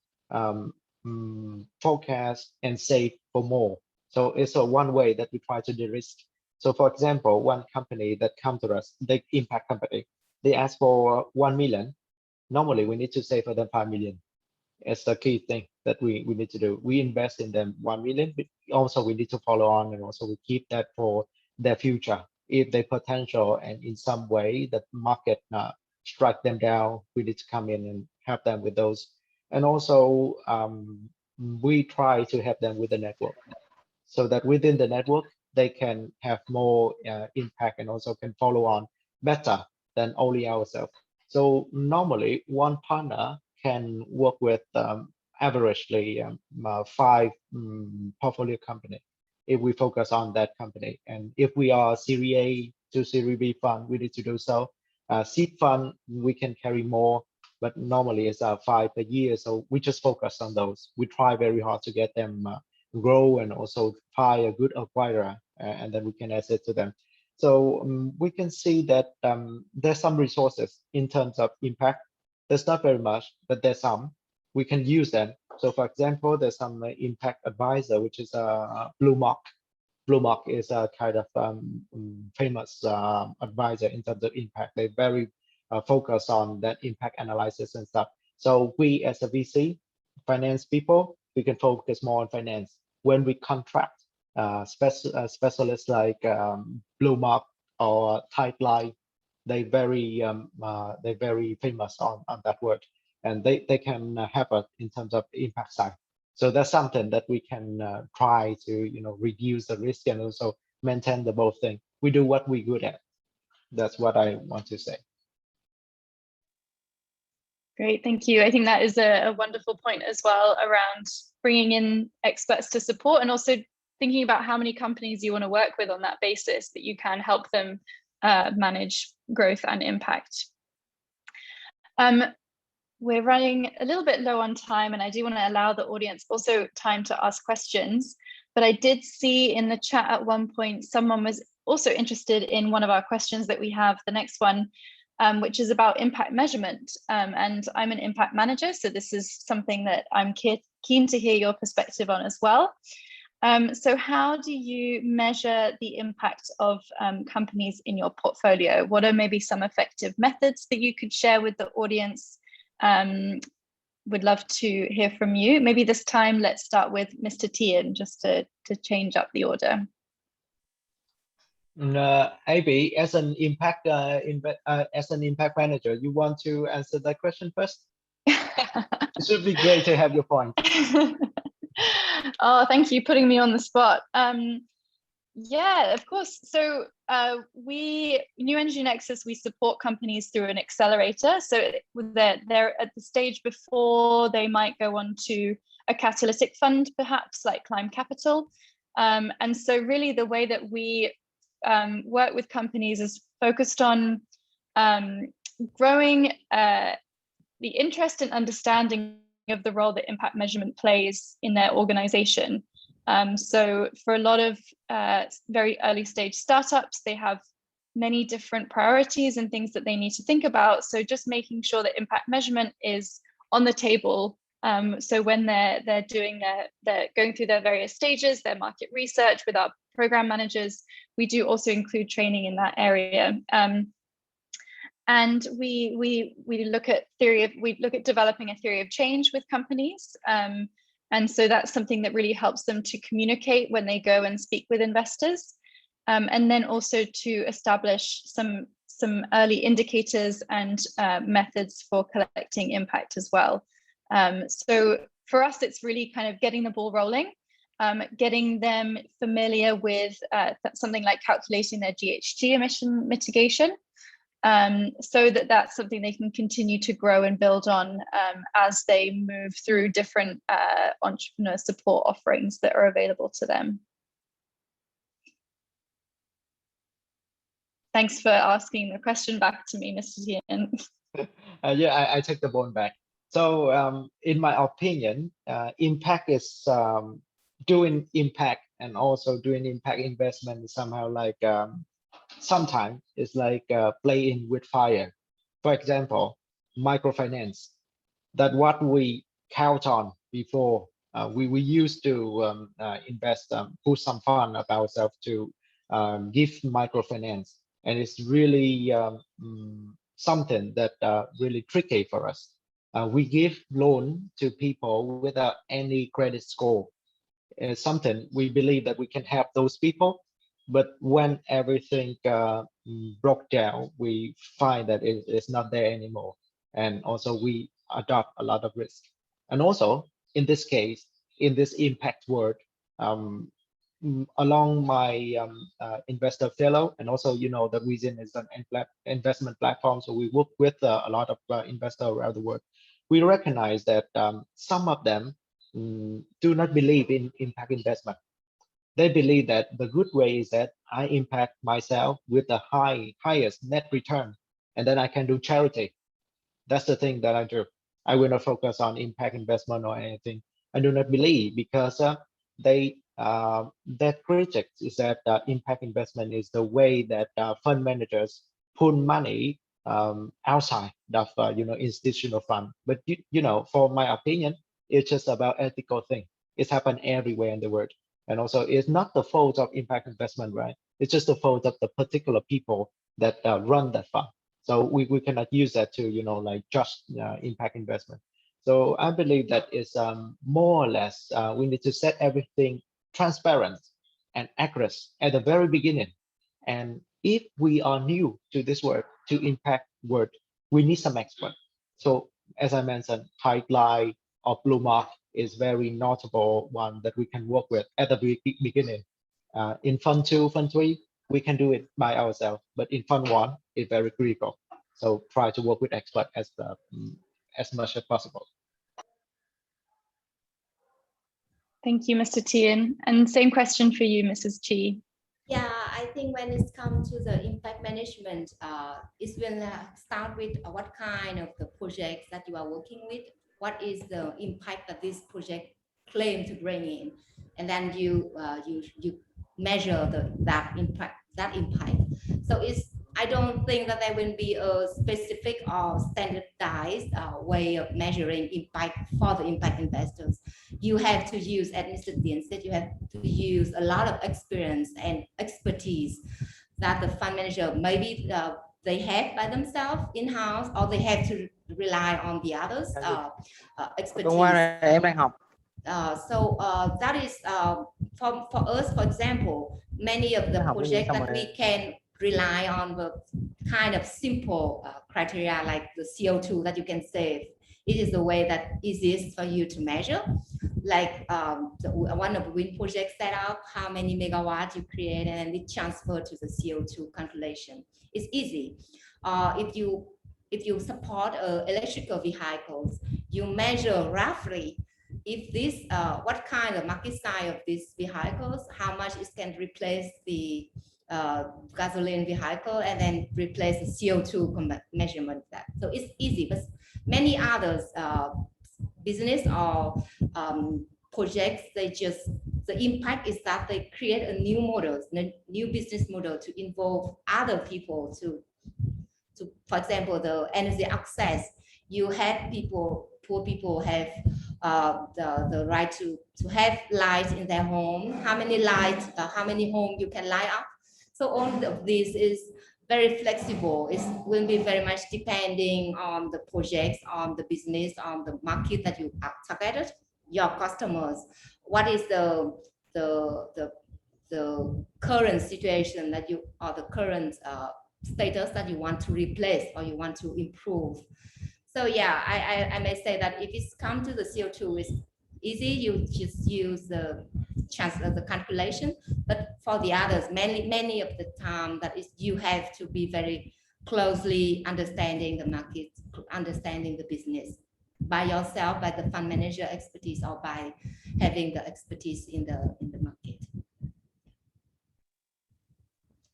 forecast and save for more. So it's one way that we try to de-risk. So for example, one company that come to us, the impact company, they ask for 1 million. Normally, we need to save for them 5 million. It's the key thing that we need to do. We invest in them 1 million, but also we need to follow on, and also we keep that for their future. If they potential and in some way that market strike them down, we need to come in and help them with those. And also we try to help them with the network, so that within the network they can have more impact and also can follow on better than only ourselves. So normally one partner can work with averagely 5 portfolio company if we focus on that company. And if we are Series A to Series B fund, we need to do so. Seed fund, we can carry more, but normally it's 5 per year. So we just focus on those. We try very hard to get them grow and also find a good acquirer, and then we can asset to them. So we can see that there's some resources in terms of impact. There's not very much, but there's some. We can use them. So for example, there's some impact advisor, which is BlueMark. BlueMark is a kind of famous advisor in terms of impact. They very focus on that impact analysis and stuff. So we as a VC, finance people, we can focus more on finance. When we contract specialists like BlueMark or Tightline, they very famous on that word, and they can help us in terms of impact side. So that's something that we can try to reduce the risk and also maintain the both thing. We do what we're good at. That's what I want to say. Great, thank you. I think that is a wonderful point as well around bringing in experts to support, and also thinking about how many companies you want to work with on that basis, that you can help them manage growth and impact. We're running a little bit low on time, and I do want to allow the audience also time to ask questions. But I did see in the chat at one point, someone was also interested in one of our questions that we have, the next one, which is about impact measurement. And I'm an impact manager, so this is something that I'm keen to hear your perspective on as well. So how do you measure the impact of companies in your portfolio? What are maybe some effective methods that you could share with the audience? Would love to hear from you. Maybe this time, let's start with Mr. Tien, just to change up the order. Abby, as an impact manager, you want to answer that question first? It should be great to have your point. Oh, thank you for putting me on the spot. Yeah, of course. So New Energy Nexus, we support companies through an accelerator. So they're at the stage before they might go on to a catalytic fund, perhaps like Climb Capital. And so really the way that we work with companies is focused on growing the interest and understanding of the role that impact measurement plays in their organization. So for a lot of very early stage startups, they have many different priorities and things that they need to think about. So just making sure that impact measurement is on the table. So when they're going through their various stages, their market research with our program managers, we do also include training in that area. And we look at developing a theory of change with companies. And so that's something that really helps them to communicate when they go and speak with investors. And then also to establish some early indicators and methods for collecting impact as well. So for us, it's really kind of getting the ball rolling, getting them familiar with something like calculating their GHG emission mitigation, so that's something they can continue to grow and build on as they move through different entrepreneur support offerings that are available to them. Thanks for asking the question back to me, Mr. Tien. Yeah, I take the ball back. So in my opinion, impact is doing impact and also doing impact investment is somehow like sometimes it's like playing with fire. For example, microfinance, that what we count on before. We used to invest, put some fund of ourselves to give microfinance, and it's really something that really tricky for us. We give loan to people without any credit score. It's something we believe that we can help those people, but when everything broke down, we find that it's not there anymore, and also we adopt a lot of risk. And also in this case, in this impact world, along my investor fellow, and also the reason is an investment platform, so we work with a lot of investors around the world. We recognize that some of them do not believe in impact investment. They believe that the good way is that I impact myself with the highest net return, and then I can do charity. That's the thing that I do. I will not focus on impact investment or anything. I do not believe because that critics is that impact investment is the way that fund managers pull money outside of institutional fund. But for my opinion, it's just about ethical thing. It's happened everywhere in the world, and also it's not the fault of impact investment, right? It's just the fault of the particular people that run that fund. So we cannot use that to like just impact investment. So I believe that is more or less we need to set everything transparent and accurate at the very beginning. And if we are new to this work, to impact work, we need some expert. So as I mentioned, Highlight or Blue Mark is very notable one that we can work with at the beginning. In Fund 2, Fund 3, we can do it by ourselves, but in Fund 1, it's very critical. So try to work with expert as much as possible. Thank you, Mr. Tien. And same question for you, Mrs. Chi. Yeah, I think when it comes to the impact management, it's when start with what kind of the projects that you are working with, what is the impact that this project claim to bring in, and then you measure that impact. So I don't think that there will be a specific or standardized way of measuring impact for the impact investors. You have to use, as Mr. Tien said, you have to use a lot of experience and expertise that the fund manager maybe they have by themselves in-house, or they have to rely on the others expertise. That is for us, for example, many of the projects that we can rely on the kind of simple criteria like the CO2 that you can save. It is the way that easiest for you to measure. Like one of the wind projects set up how many megawatts you create and it transfer to the CO2 calculation. It's easy. If you support electrical vehicles, you measure roughly if this what kind of market size of these vehicles, how much it can replace the gasoline vehicle and then replace the CO2 measurement. That so it's easy, but many others business or projects, the impact is that they create a new model, new business model to involve other people to for example, the energy access. You have poor people have the right to have light in their home. How many lights, how many homes you can light up. So all of this is very flexible. It will be very much depending on the projects, on the business, on the market that you are targeted, your customers. What is the current situation that you, or the current status that you want to replace or you want to improve. So yeah, I may say that if it's come to the CO2, it's easy. You just use the chance of the calculation. But for the others, many of the time that is you have to be very closely understanding the market, understanding the business by yourself, by the fund manager expertise, or by having the expertise in the market.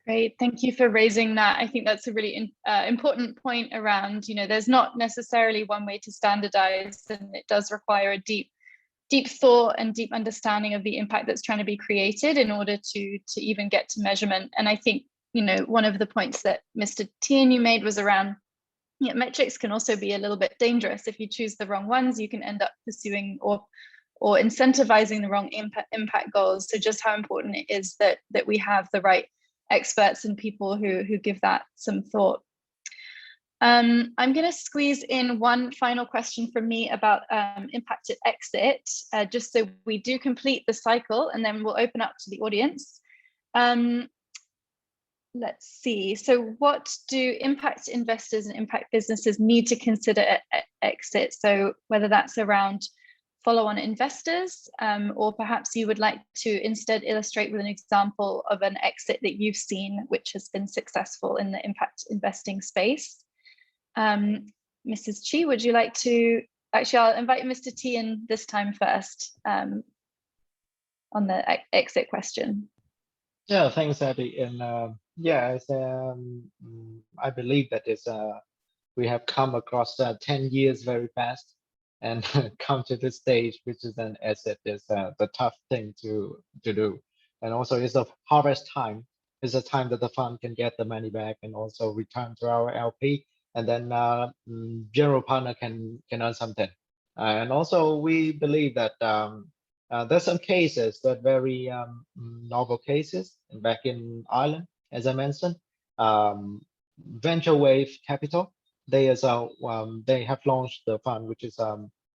Great, thank you for raising that. I think that's a really important point around, there's not necessarily one way to standardize, and it does require a deep thought and deep understanding of the impact that's trying to be created in order to even get to measurement. And I think, one of the points that Mr. Tien you made was around, metrics can also be a little bit dangerous. If you choose the wrong ones, you can end up pursuing or incentivizing the wrong impact goals. So just how important it is that we have the right experts and people who give that some thought. I'm going to squeeze in one final question from me about impact at exit, just so we do complete the cycle, and then we'll open up to the audience. Let's see. So what do impact investors and impact businesses need to consider at exit? So whether that's around follow-on investors, or perhaps you would like to instead illustrate with an example of an exit that you've seen which has been successful in the impact investing space. Mrs. Chi, would you like to, actually I'll invite Mr. Tien this time first on the exit question. Yeah, thanks, Abby. And Yeah, I believe that we have come across 10 years very fast and come to this stage, which is an asset is the tough thing to do. And also it's a harvest time. It's a time that the fund can get the money back and also return to our LP. And then general partner can earn something. And also we believe that there's some cases that very novel cases back in Ireland, as I mentioned, Venture Wave Capital. They have launched the fund, which is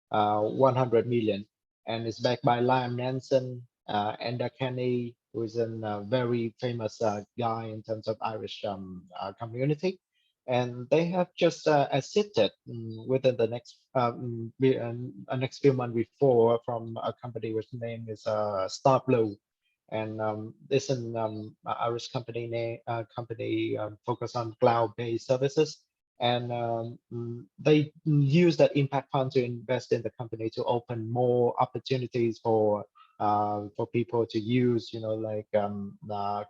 100 million, and it's backed by Liam Nansen, Enda Kenny, who is a very famous guy in terms of Irish community, and they have just exited within the next few months before from a company which name is Star Blue, and this is an Irish company focused on cloud-based services, and they use that impact fund to invest in the company to open more opportunities for people to use, like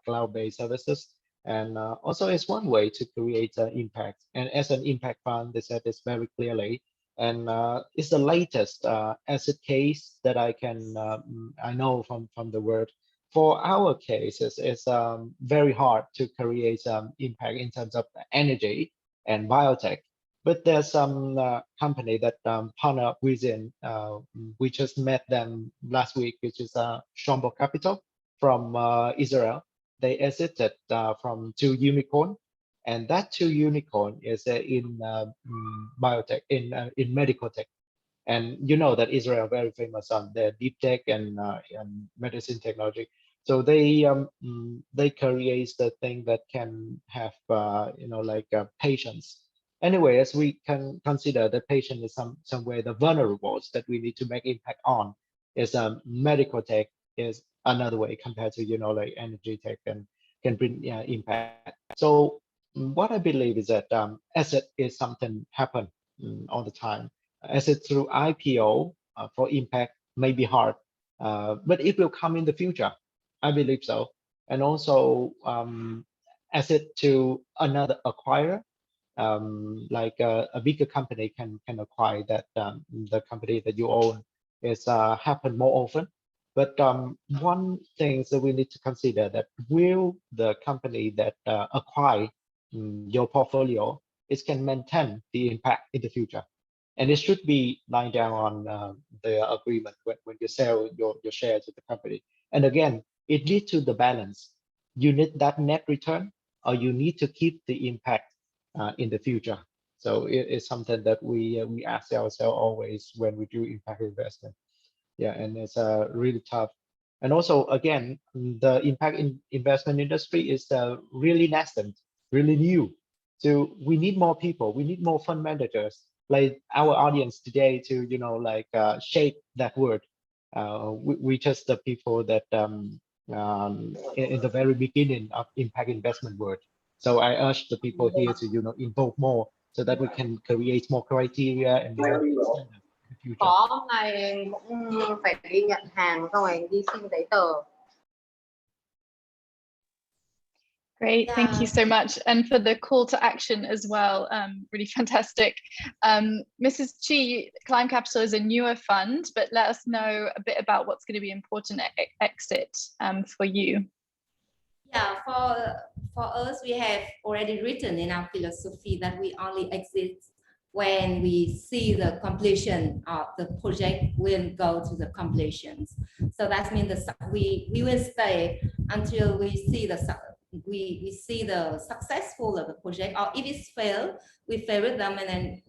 cloud-based services. And also it's one way to create impact. And as an impact fund, they said this very clearly. And it's the latest asset case that I know from the word. For our cases, it's very hard to create impact in terms of energy and biotech. But there's some company that partner up within. We just met them last week, which is Shombo Capital from Israel. They exited from 2 unicorn, and that 2 unicorn is in biotech, in medical tech. And you know that Israel very famous on their deep tech and medicine technology. So they create the thing that can have like patients. Anyway, as we can consider the patient is some way the vulnerables that we need to make impact on is medical tech is another way compared to like energy tech and can bring impact. So what I believe is that asset is something happen all the time. Asset through IPO for impact may be hard, but it will come in the future. I believe so. And also asset to another acquirer, like a bigger company can acquire that the company that you own is happen more often. But one thing that we need to consider that will the company that acquire your portfolio is can maintain the impact in the future, and it should be lying down on the agreement when you sell your share to the company. And again, it leads to the balance. You need that net return, or you need to keep the impact in the future. So it is something that we ask ourselves always when we do impact investment. Yeah, and it's really tough. And also, again, the impact investment industry is really nascent, really new. So we need more people. We need more fund managers like our audience today to like shape that word. We just the people that in the very beginning of impact investment word. So I urge the people here to involve more so that we can create more criteria and more standard in the future. Có hôm nay cũng phải đi nhận hàng xong rồi đi xin giấy tờ. Great, thank you so much. And for the call to action as well, really fantastic. Mrs. Chi, Climb Capital is a newer fund, but let us know a bit about what's going to be important at exit for you. Yeah, for us, we have already written in our philosophy that we only exit when we see the completion of the project will go to the completions. So that means we will stay until we see the successful of the project, or if it's failed, we fail with them, and then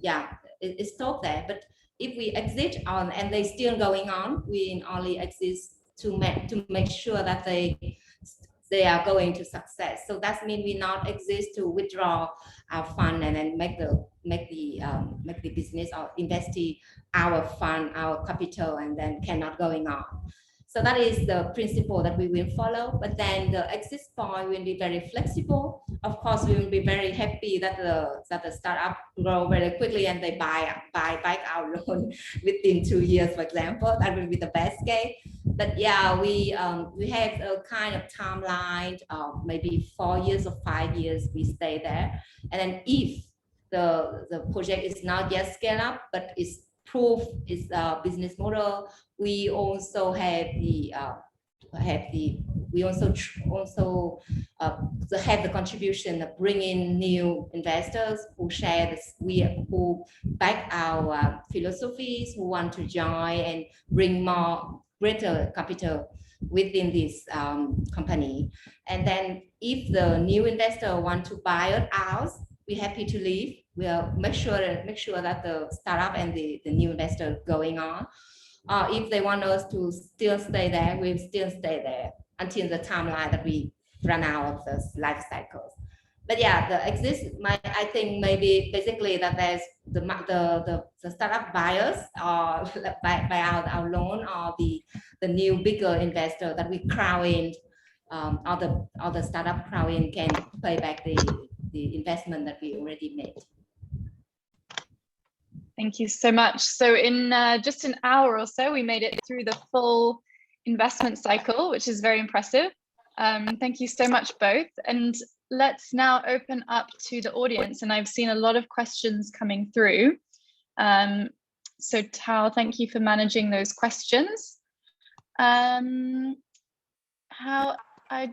it stopped there. But if we exit on and they still going on, we only exist to make sure that they are going to success. So that means we not exist to withdraw our fund and then make the business or invest our fund, our capital, and then cannot going on. So that is the principle that we will follow. But then the exit point will be very flexible. Of course, we will be very happy that the startup grow very quickly and they buy back our loan within 2 years, for example. That will be the best case. But yeah, we have a kind of timeline, maybe 4 years or 5 years we stay there. And then if the project is not yet scaled up, but it's proof its business model, we also have the we also have the contribution of bringing new investors who share this, who back our philosophies, who want to join and bring more greater capital within this company. And then if the new investor want to buy it out, we're happy to leave. We'll make sure that the startup and the new investor going on. If they want us to still stay there, we'll still stay there until the timeline that we run out of the life cycles. But yeah, I think maybe basically that there's the startup buyers or buy out our loan, or the new bigger investor that we crowd in, or the startup crowd in can pay back the investment that we already made. Thank you so much. So in just an hour or so, we made it through the full investment cycle, which is very impressive. Thank you so much both. And let's now open up to the audience. And I've seen a lot of questions coming through. So Tao, thank you for managing those questions. I'd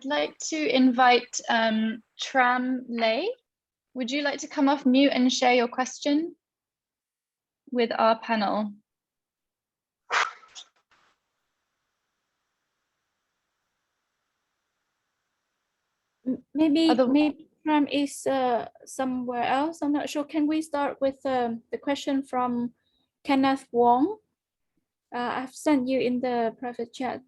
like to invite Tram Lei. Would you like to come off mute and share your question with our panel? Maybe Tram is somewhere else. I'm not sure. Can we start with the question from Kenneth Wong? I've sent you in the private chat.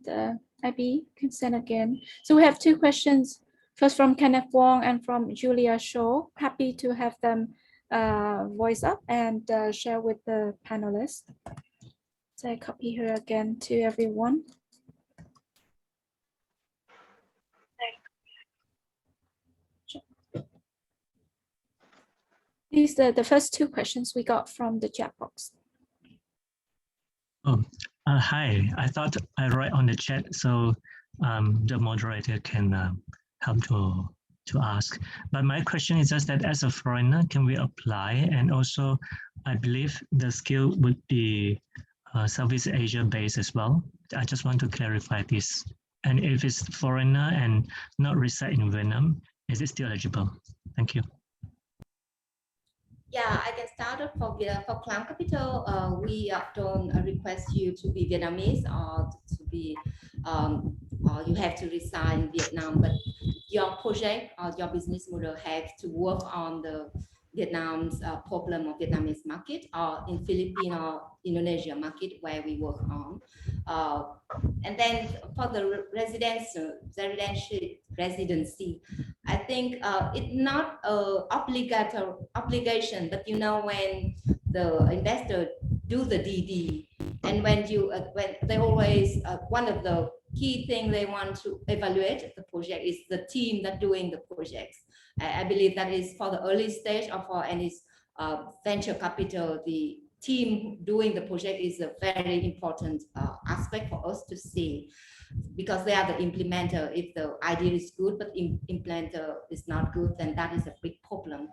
Abby can send again. So we have two questions. First from Kenneth Wong and from Julia Shaw. Happy to have them voice up and share with the panelists. So I copy her again to everyone. These are the first two questions we got from the chat box. Oh, hi. I thought I write on the chat so the moderator can help to ask. But my question is just that as a foreigner, can we apply? And also, I believe the skill would be Southeast Asia based as well. I just want to clarify this. And if it's foreigner and not reside in Vietnam, is it still eligible? Thank you. Yeah, I can start off for Cloud Capital. We don't request you to be Vietnamese or to be, or you have to reside in Vietnam, but your project or your business model has to work on the Vietnam's problem of Vietnamese market, or in Philippines or Indonesia market where we work on. And then for the residency, I think it's not an obligation, but you know, when the investor do the DD, and when they always one of the key things they want to evaluate the project is the team that doing the projects. I believe that is for the early stage or for any venture capital, the team doing the project is a very important aspect for us to see, because they are the implementer. If the idea is good but implementer is not good, then that is a big problem.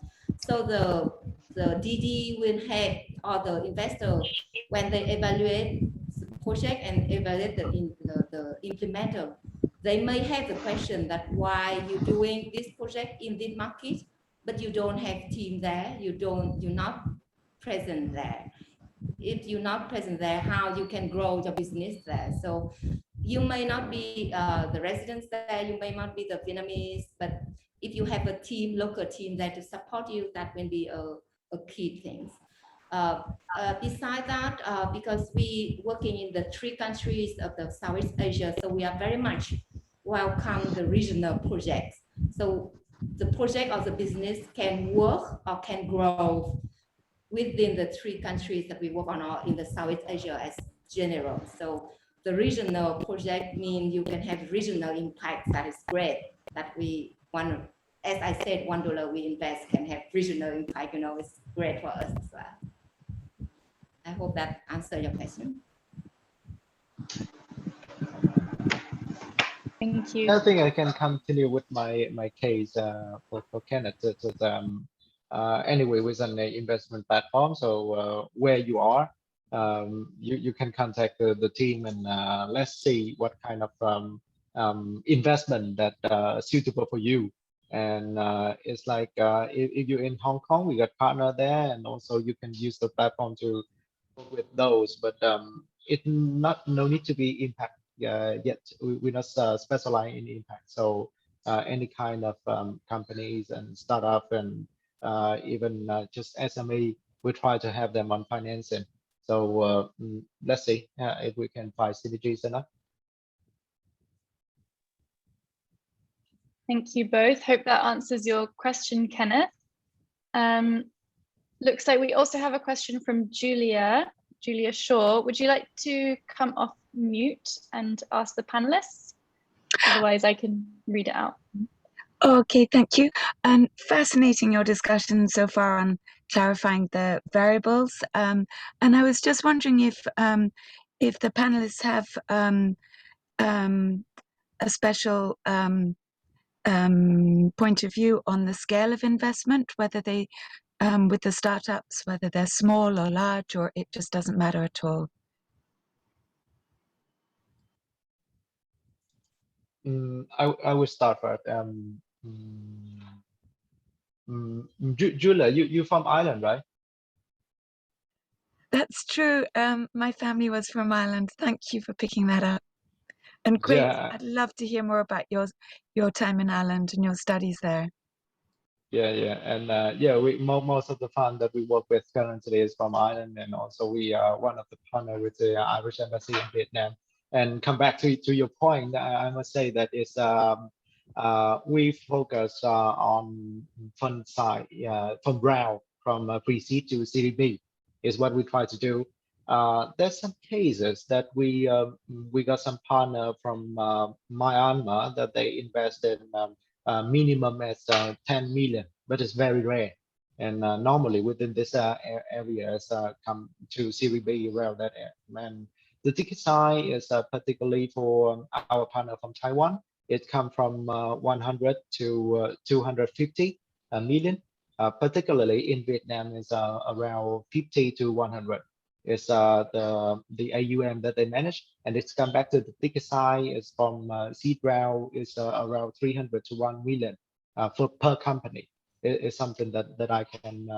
So the DD will have, or the investor, when they evaluate the project and evaluate the implementer, they may have the question that why you doing this project in this market, but you don't have team there, you're not present there. If you're not present there, how you can grow your business there? So you may not be the residents there, you may not be the Vietnamese, but if you have a team, local team there to support you, that will be a key thing. Besides that, because we working in the 3 countries of the Southeast Asia, so we are very much welcome the regional projects. So the project or the business can work or can grow within the 3 countries that we work on, or in the Southeast Asia as general. So the regional project means you can have regional impact. That is great. That we want, as I said, $1 we invest can have regional impact. You know, it's great for us as well. I hope that answered your question. Thank you. I think I can continue with my case for Kenneth. Anyway, within the investment platform, so where you are, you can contact the team and let's see what kind of investment that suitable for you. And it's like if you're in Hong Kong, we got partner there, and also you can use the platform to work with those. But it no need to be impact yet. We're not specialized in impact. So any kind of companies and startup and even just SME, we try to have them on financing. So let's see if we can find synergies enough. Thank you both. Hope that answers your question, Kenneth. Looks like we also have a question from Julia Shaw. Would you like to come off mute and ask the panelists? Otherwise, I can read it out. Okay, thank you. Fascinating your discussion so far on clarifying the variables. And I was just wondering if the panelists have a special point of view on the scale of investment, whether they, with the startups, whether they're small or large, or it just doesn't matter at all. I will start first. Julia, you from Ireland, right? That's true. My family was from Ireland. Thank you for picking that up. And great, Yeah. I'd love to hear more about your time in Ireland and your studies there. Yeah, and yeah, most of the fund that we work with currently is from Ireland, and also we are one of the partner with the Irish Embassy in Vietnam. And come back to your point, I must say that it's we focus on fund side, from round, from pre-seed to Series B is what we try to do. There's some cases that we got some partner from Myanmar that they invest in minimum as 10 million, but it's very rare. And normally within this areas come to Series B around that area. And the ticket size is particularly for our partner from Taiwan. It comes from 100 to 250 million. Particularly in Vietnam is around 50 to 100. Is the AUM that they manage, and it's come back to the ticket size is from seed round is around 300 to 1 million for per company. It's something that I can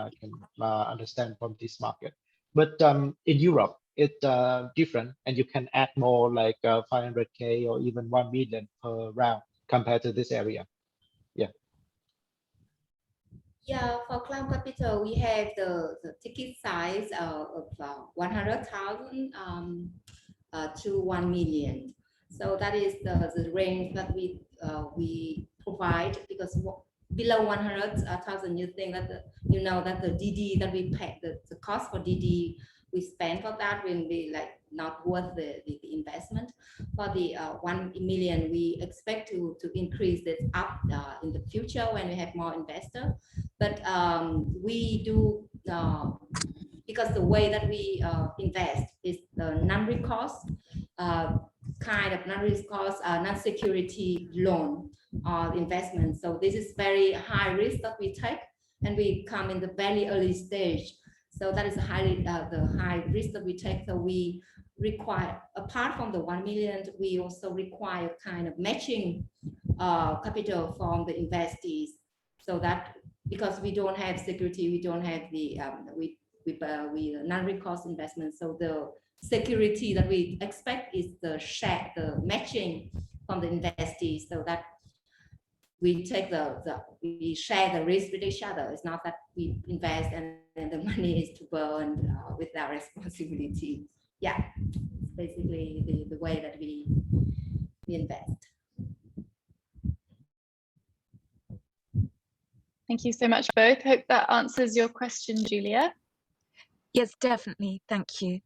understand from this market. But in Europe, it's different, and you can add more like 500K or even 1 million per round compared to this area. Yeah, for Cloud Capital, we have the ticket size of 100,000 to 1 million. So that is the range that we provide, because below 100,000, you think that you know that the DD that we pay, the cost for DD we spend for that will be like not worth the investment. For the 1 million, we expect to increase it up in the future when we have more investors. But we do, because the way that we invest is the non-recourse kind of non-recourse non-security loan or investment. So this is very high risk that we take, and we come in the very early stage. So that is the high risk that we take. So we require, apart from the 1 million, we also require kind of matching capital from the investees, so that because we don't have security, we don't have the we non-recourse investment. So the security that we expect is the matching from the investees, so that we take we share the risk with each other. It's not that we invest and the money is to burn without responsibility. Yeah, it's basically the way that we invest. Thank you so much, both. Hope that answers your question, Julia. Yes, definitely. Thank you.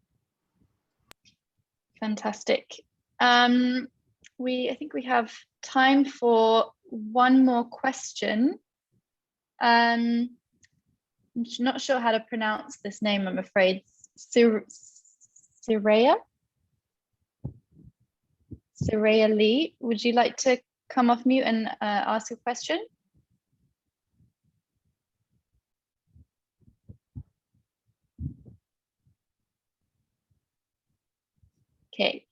Fantastic. I think we have time for one more question. I'm not sure how to pronounce this name, I'm afraid. Sireya? Soraya Lee, would you like to come off mute and ask a question? Okay,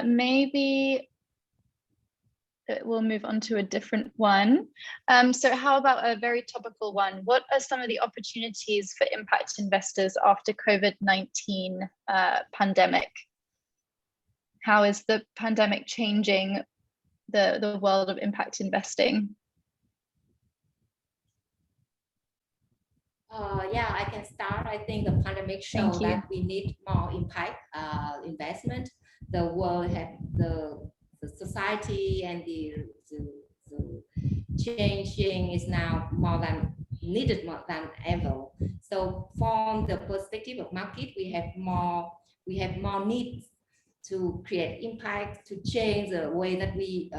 maybe we'll move on to a different one. So how about a very topical one? What are some of the opportunities for impact investors after COVID-19 pandemic? How is the pandemic changing the world of impact investing? Yeah, I can start. I think the pandemic showed that we need more impact investment. The world had the society and the changing is now needed more than ever. So from the perspective of market, we have more needs to create impact, to change the way that we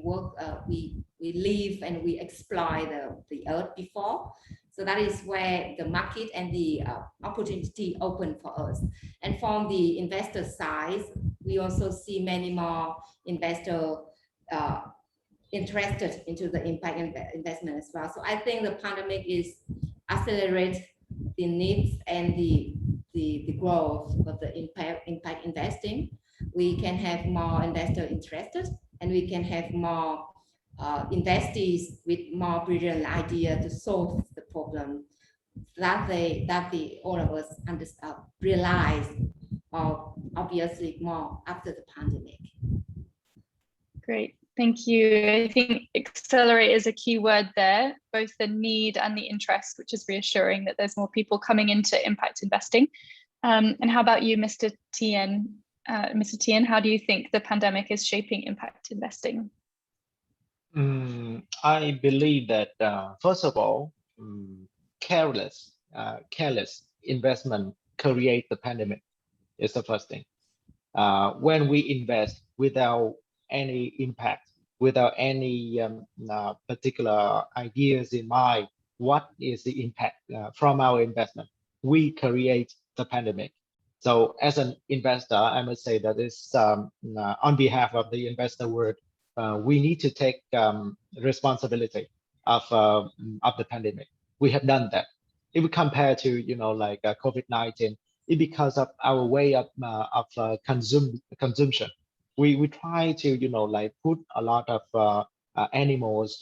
work, we live and we exploit the earth before. So that is where the market and the opportunity open for us. And from the investor side, we also see many more investors interested into the impact investment as well. So I think the pandemic is accelerate the needs and the growth of the impact investing. We can have more investors interested, and we can have more investees with more brilliant idea to solve the problem that all of us realize, or obviously more after the pandemic. Great, thank you. I think accelerate is a key word there, both the need and the interest, which is reassuring that there's more people coming into impact investing. And how about you, Mr. Tien? Mr. Tien, how do you think the pandemic is shaping impact investing? I believe that first of all, careless investment create the pandemic is the first thing. When we invest without any impact, without any particular ideas in mind, what is the impact from our investment, we create the pandemic. So as an investor, I must say that it's on behalf of the investor world, we need to take responsibility of the pandemic. We have done that. If we compare to like COVID-19, it's because of our way of consumption. We try to like put a lot of animals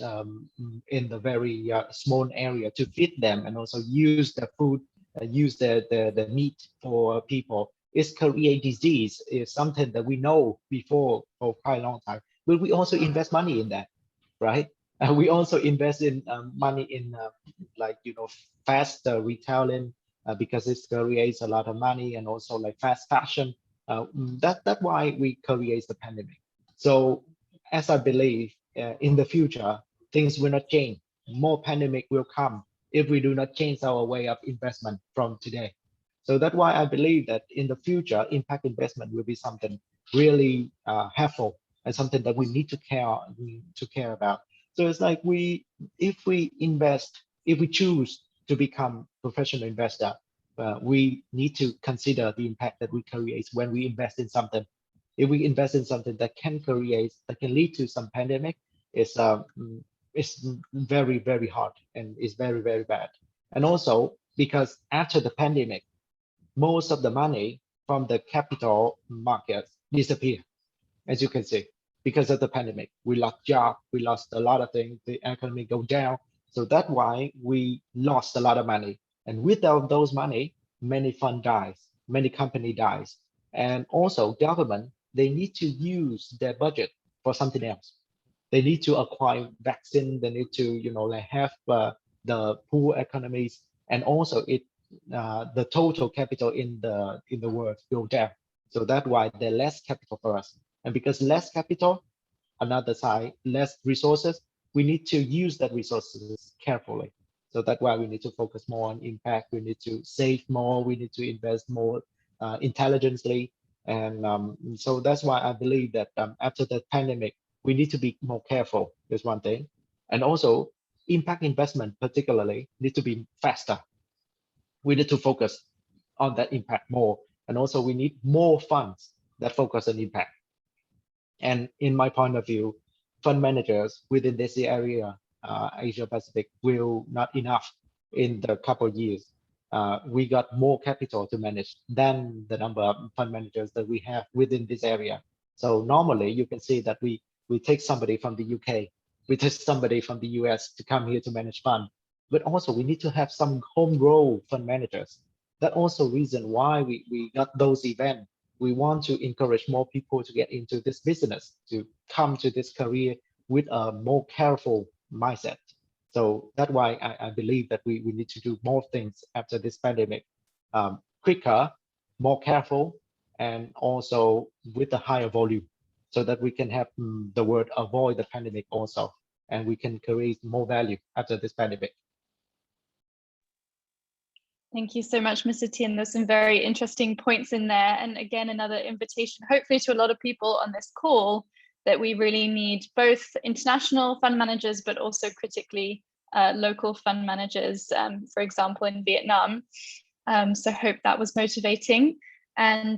in the very small area to feed them, and also use the food, use the meat for people. It's create disease is something that we know before for quite a long time. But we also invest money in that, right? We also invest in money in like fast retailing because it creates a lot of money, and also like fast fashion. That's why we create the pandemic. So as I believe in the future, things will not change. More pandemic will come if we do not change our way of investment from today. So that's why I believe that in the future, impact investment will be something really helpful, and something that we need to care about. So it's like if we choose to become professional investor, we need to consider the impact that we create when we invest in something. If we invest in something that can lead to some pandemic, it's very, very hard, and it's very, very bad. And also because after the pandemic, most of the money from the capital markets disappear, as you can see. Because of the pandemic, we lost jobs, we lost a lot of things, the economy go down. So that's why we lost a lot of money. And without those money, many fund dies, many company dies. And also government, they need to use their budget for something else. They need to acquire vaccine, they need to like have the poor economies, and also the total capital in the world go down. So that's why there's less capital for us. And because less capital, another side, less resources, we need to use that resources carefully. So that's why we need to focus more on impact. We need to save more. We need to invest more intelligently. And so that's why I believe that after the pandemic, we need to be more careful. Is one thing. And also impact investment particularly need to be faster. We need to focus on that impact more. And also we need more funds that focus on impact. And in my point of view, fund managers within this area, Asia Pacific, will not enough in the couple of years. We got more capital to manage than the number of fund managers that we have within this area. So normally you can see that we take somebody from the UK, we take somebody from the US to come here to manage fund, but also we need to have some homegrown fund managers. That also reason why we got those events. We want to encourage more people to get into this business, to come to this career with a more careful mindset. So that's why I believe that we need to do more things after this pandemic, quicker, more careful, and also with a higher volume, so that we can have the word avoid the pandemic also, and we can create more value after this pandemic. Thank you so much, Mr. Tien. There's some very interesting points in there. And again, another invitation, hopefully to a lot of people on this call, that we really need both international fund managers, but also critically local fund managers, for example, in Vietnam. So hope that was motivating. And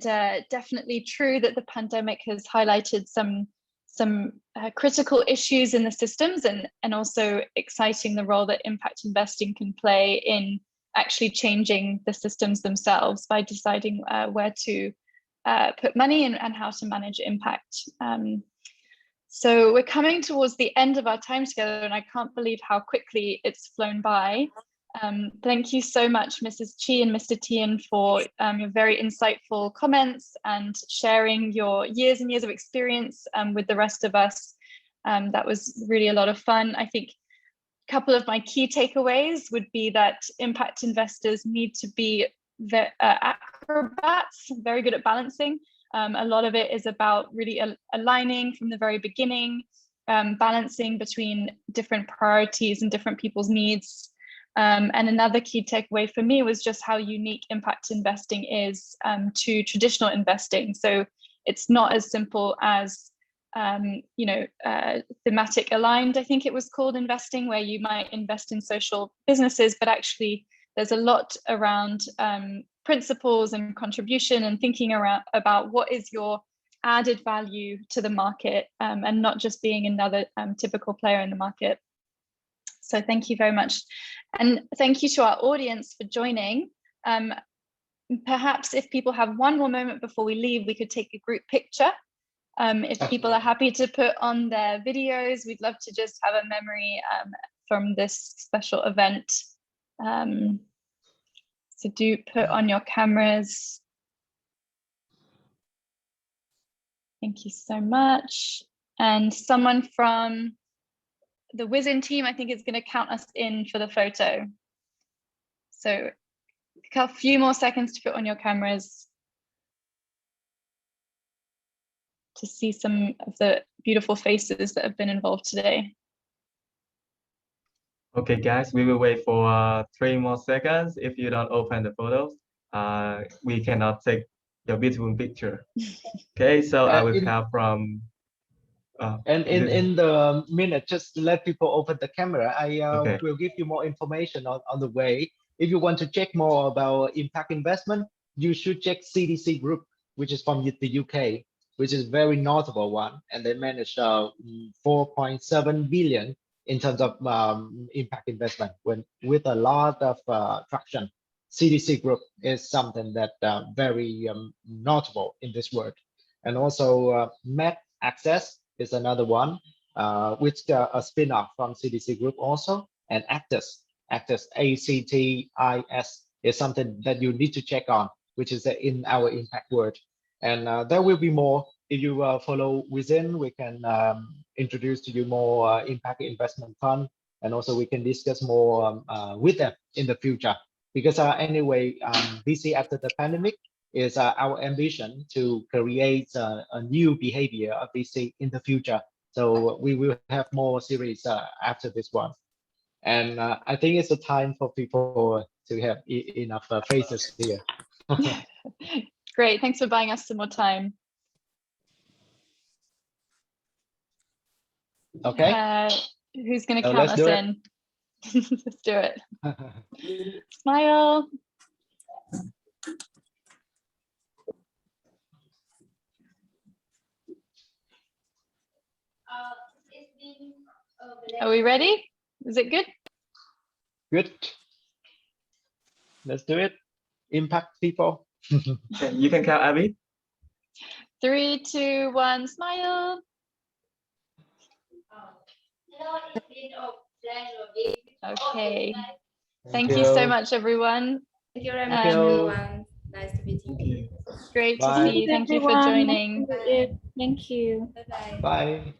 definitely true that the pandemic has highlighted some critical issues in the systems, and also exciting the role that impact investing can play in actually changing the systems themselves by deciding where to put money and how to manage impact. So we're coming towards the end of our time together, and I can't believe how quickly it's flown by. Thank you so much, Mrs. Chi and Mr. Tien, for your very insightful comments and sharing your years and years of experience with the rest of us. That was really a lot of fun. I think a couple of my key takeaways would be that impact investors need to be the acrobats, very good at balancing. A lot of it is about really aligning from the very beginning, balancing between different priorities and different people's needs. And another key takeaway for me was just how unique impact investing is to traditional investing. So it's not as simple as thematic aligned, I think it was called, investing, where you might invest in social businesses, but actually there's a lot around principles and contribution and thinking about what is your added value to the market, and not just being another typical player in the market. So thank you very much. And thank you to our audience for joining. Perhaps if people have one more moment before we leave, we could take a group picture. If people are happy to put on their videos, we'd love to just have a memory from this special event. So do put on your cameras. Thank you so much. And someone from the Wizen team, I think, is going to count us in for the photo. So a few more seconds to put on your cameras to see some of the beautiful faces that have been involved today. Okay, guys, we will wait for 3 more seconds. If you don't open the photos, we cannot take your beautiful picture. Okay, so I will count from. And in the minute, just let people open the camera. I Okay. will give you more information on the way. If you want to check more about impact investment, you should check CDC Group, which is from the UK, which is a very notable one. And they manage 4.7 billion in terms of impact investment, with a lot of traction. CDC Group is something that very notable in this world. And also Med Access is another one, which a spin-off from CDC Group also. And Actis, ACTIS, is something that you need to check on, which is in our impact world. And there will be more. If you follow Wizen, we can introduce to you more impact investment fund, and also we can discuss more with them in the future. Because anyway, VC after the pandemic is our ambition to create a new behavior of VC in the future. So we will have more series after this one. And I think it's a time for people to have enough faces here. Great, thanks for buying us some more time. Okay. Who's going to count us in? Let's do it. Smile. Are we ready? Is it good? Good. Let's do it. Impact people. Okay, you can count, Abby. 3, 2, 1, smile. Okay. Thank you so much, everyone. Thank you very Thank much, you. everyone. Nice to meet you. Great to Bye. see you. Thank you for everyone. joining. Thank you. Bye bye. Bye.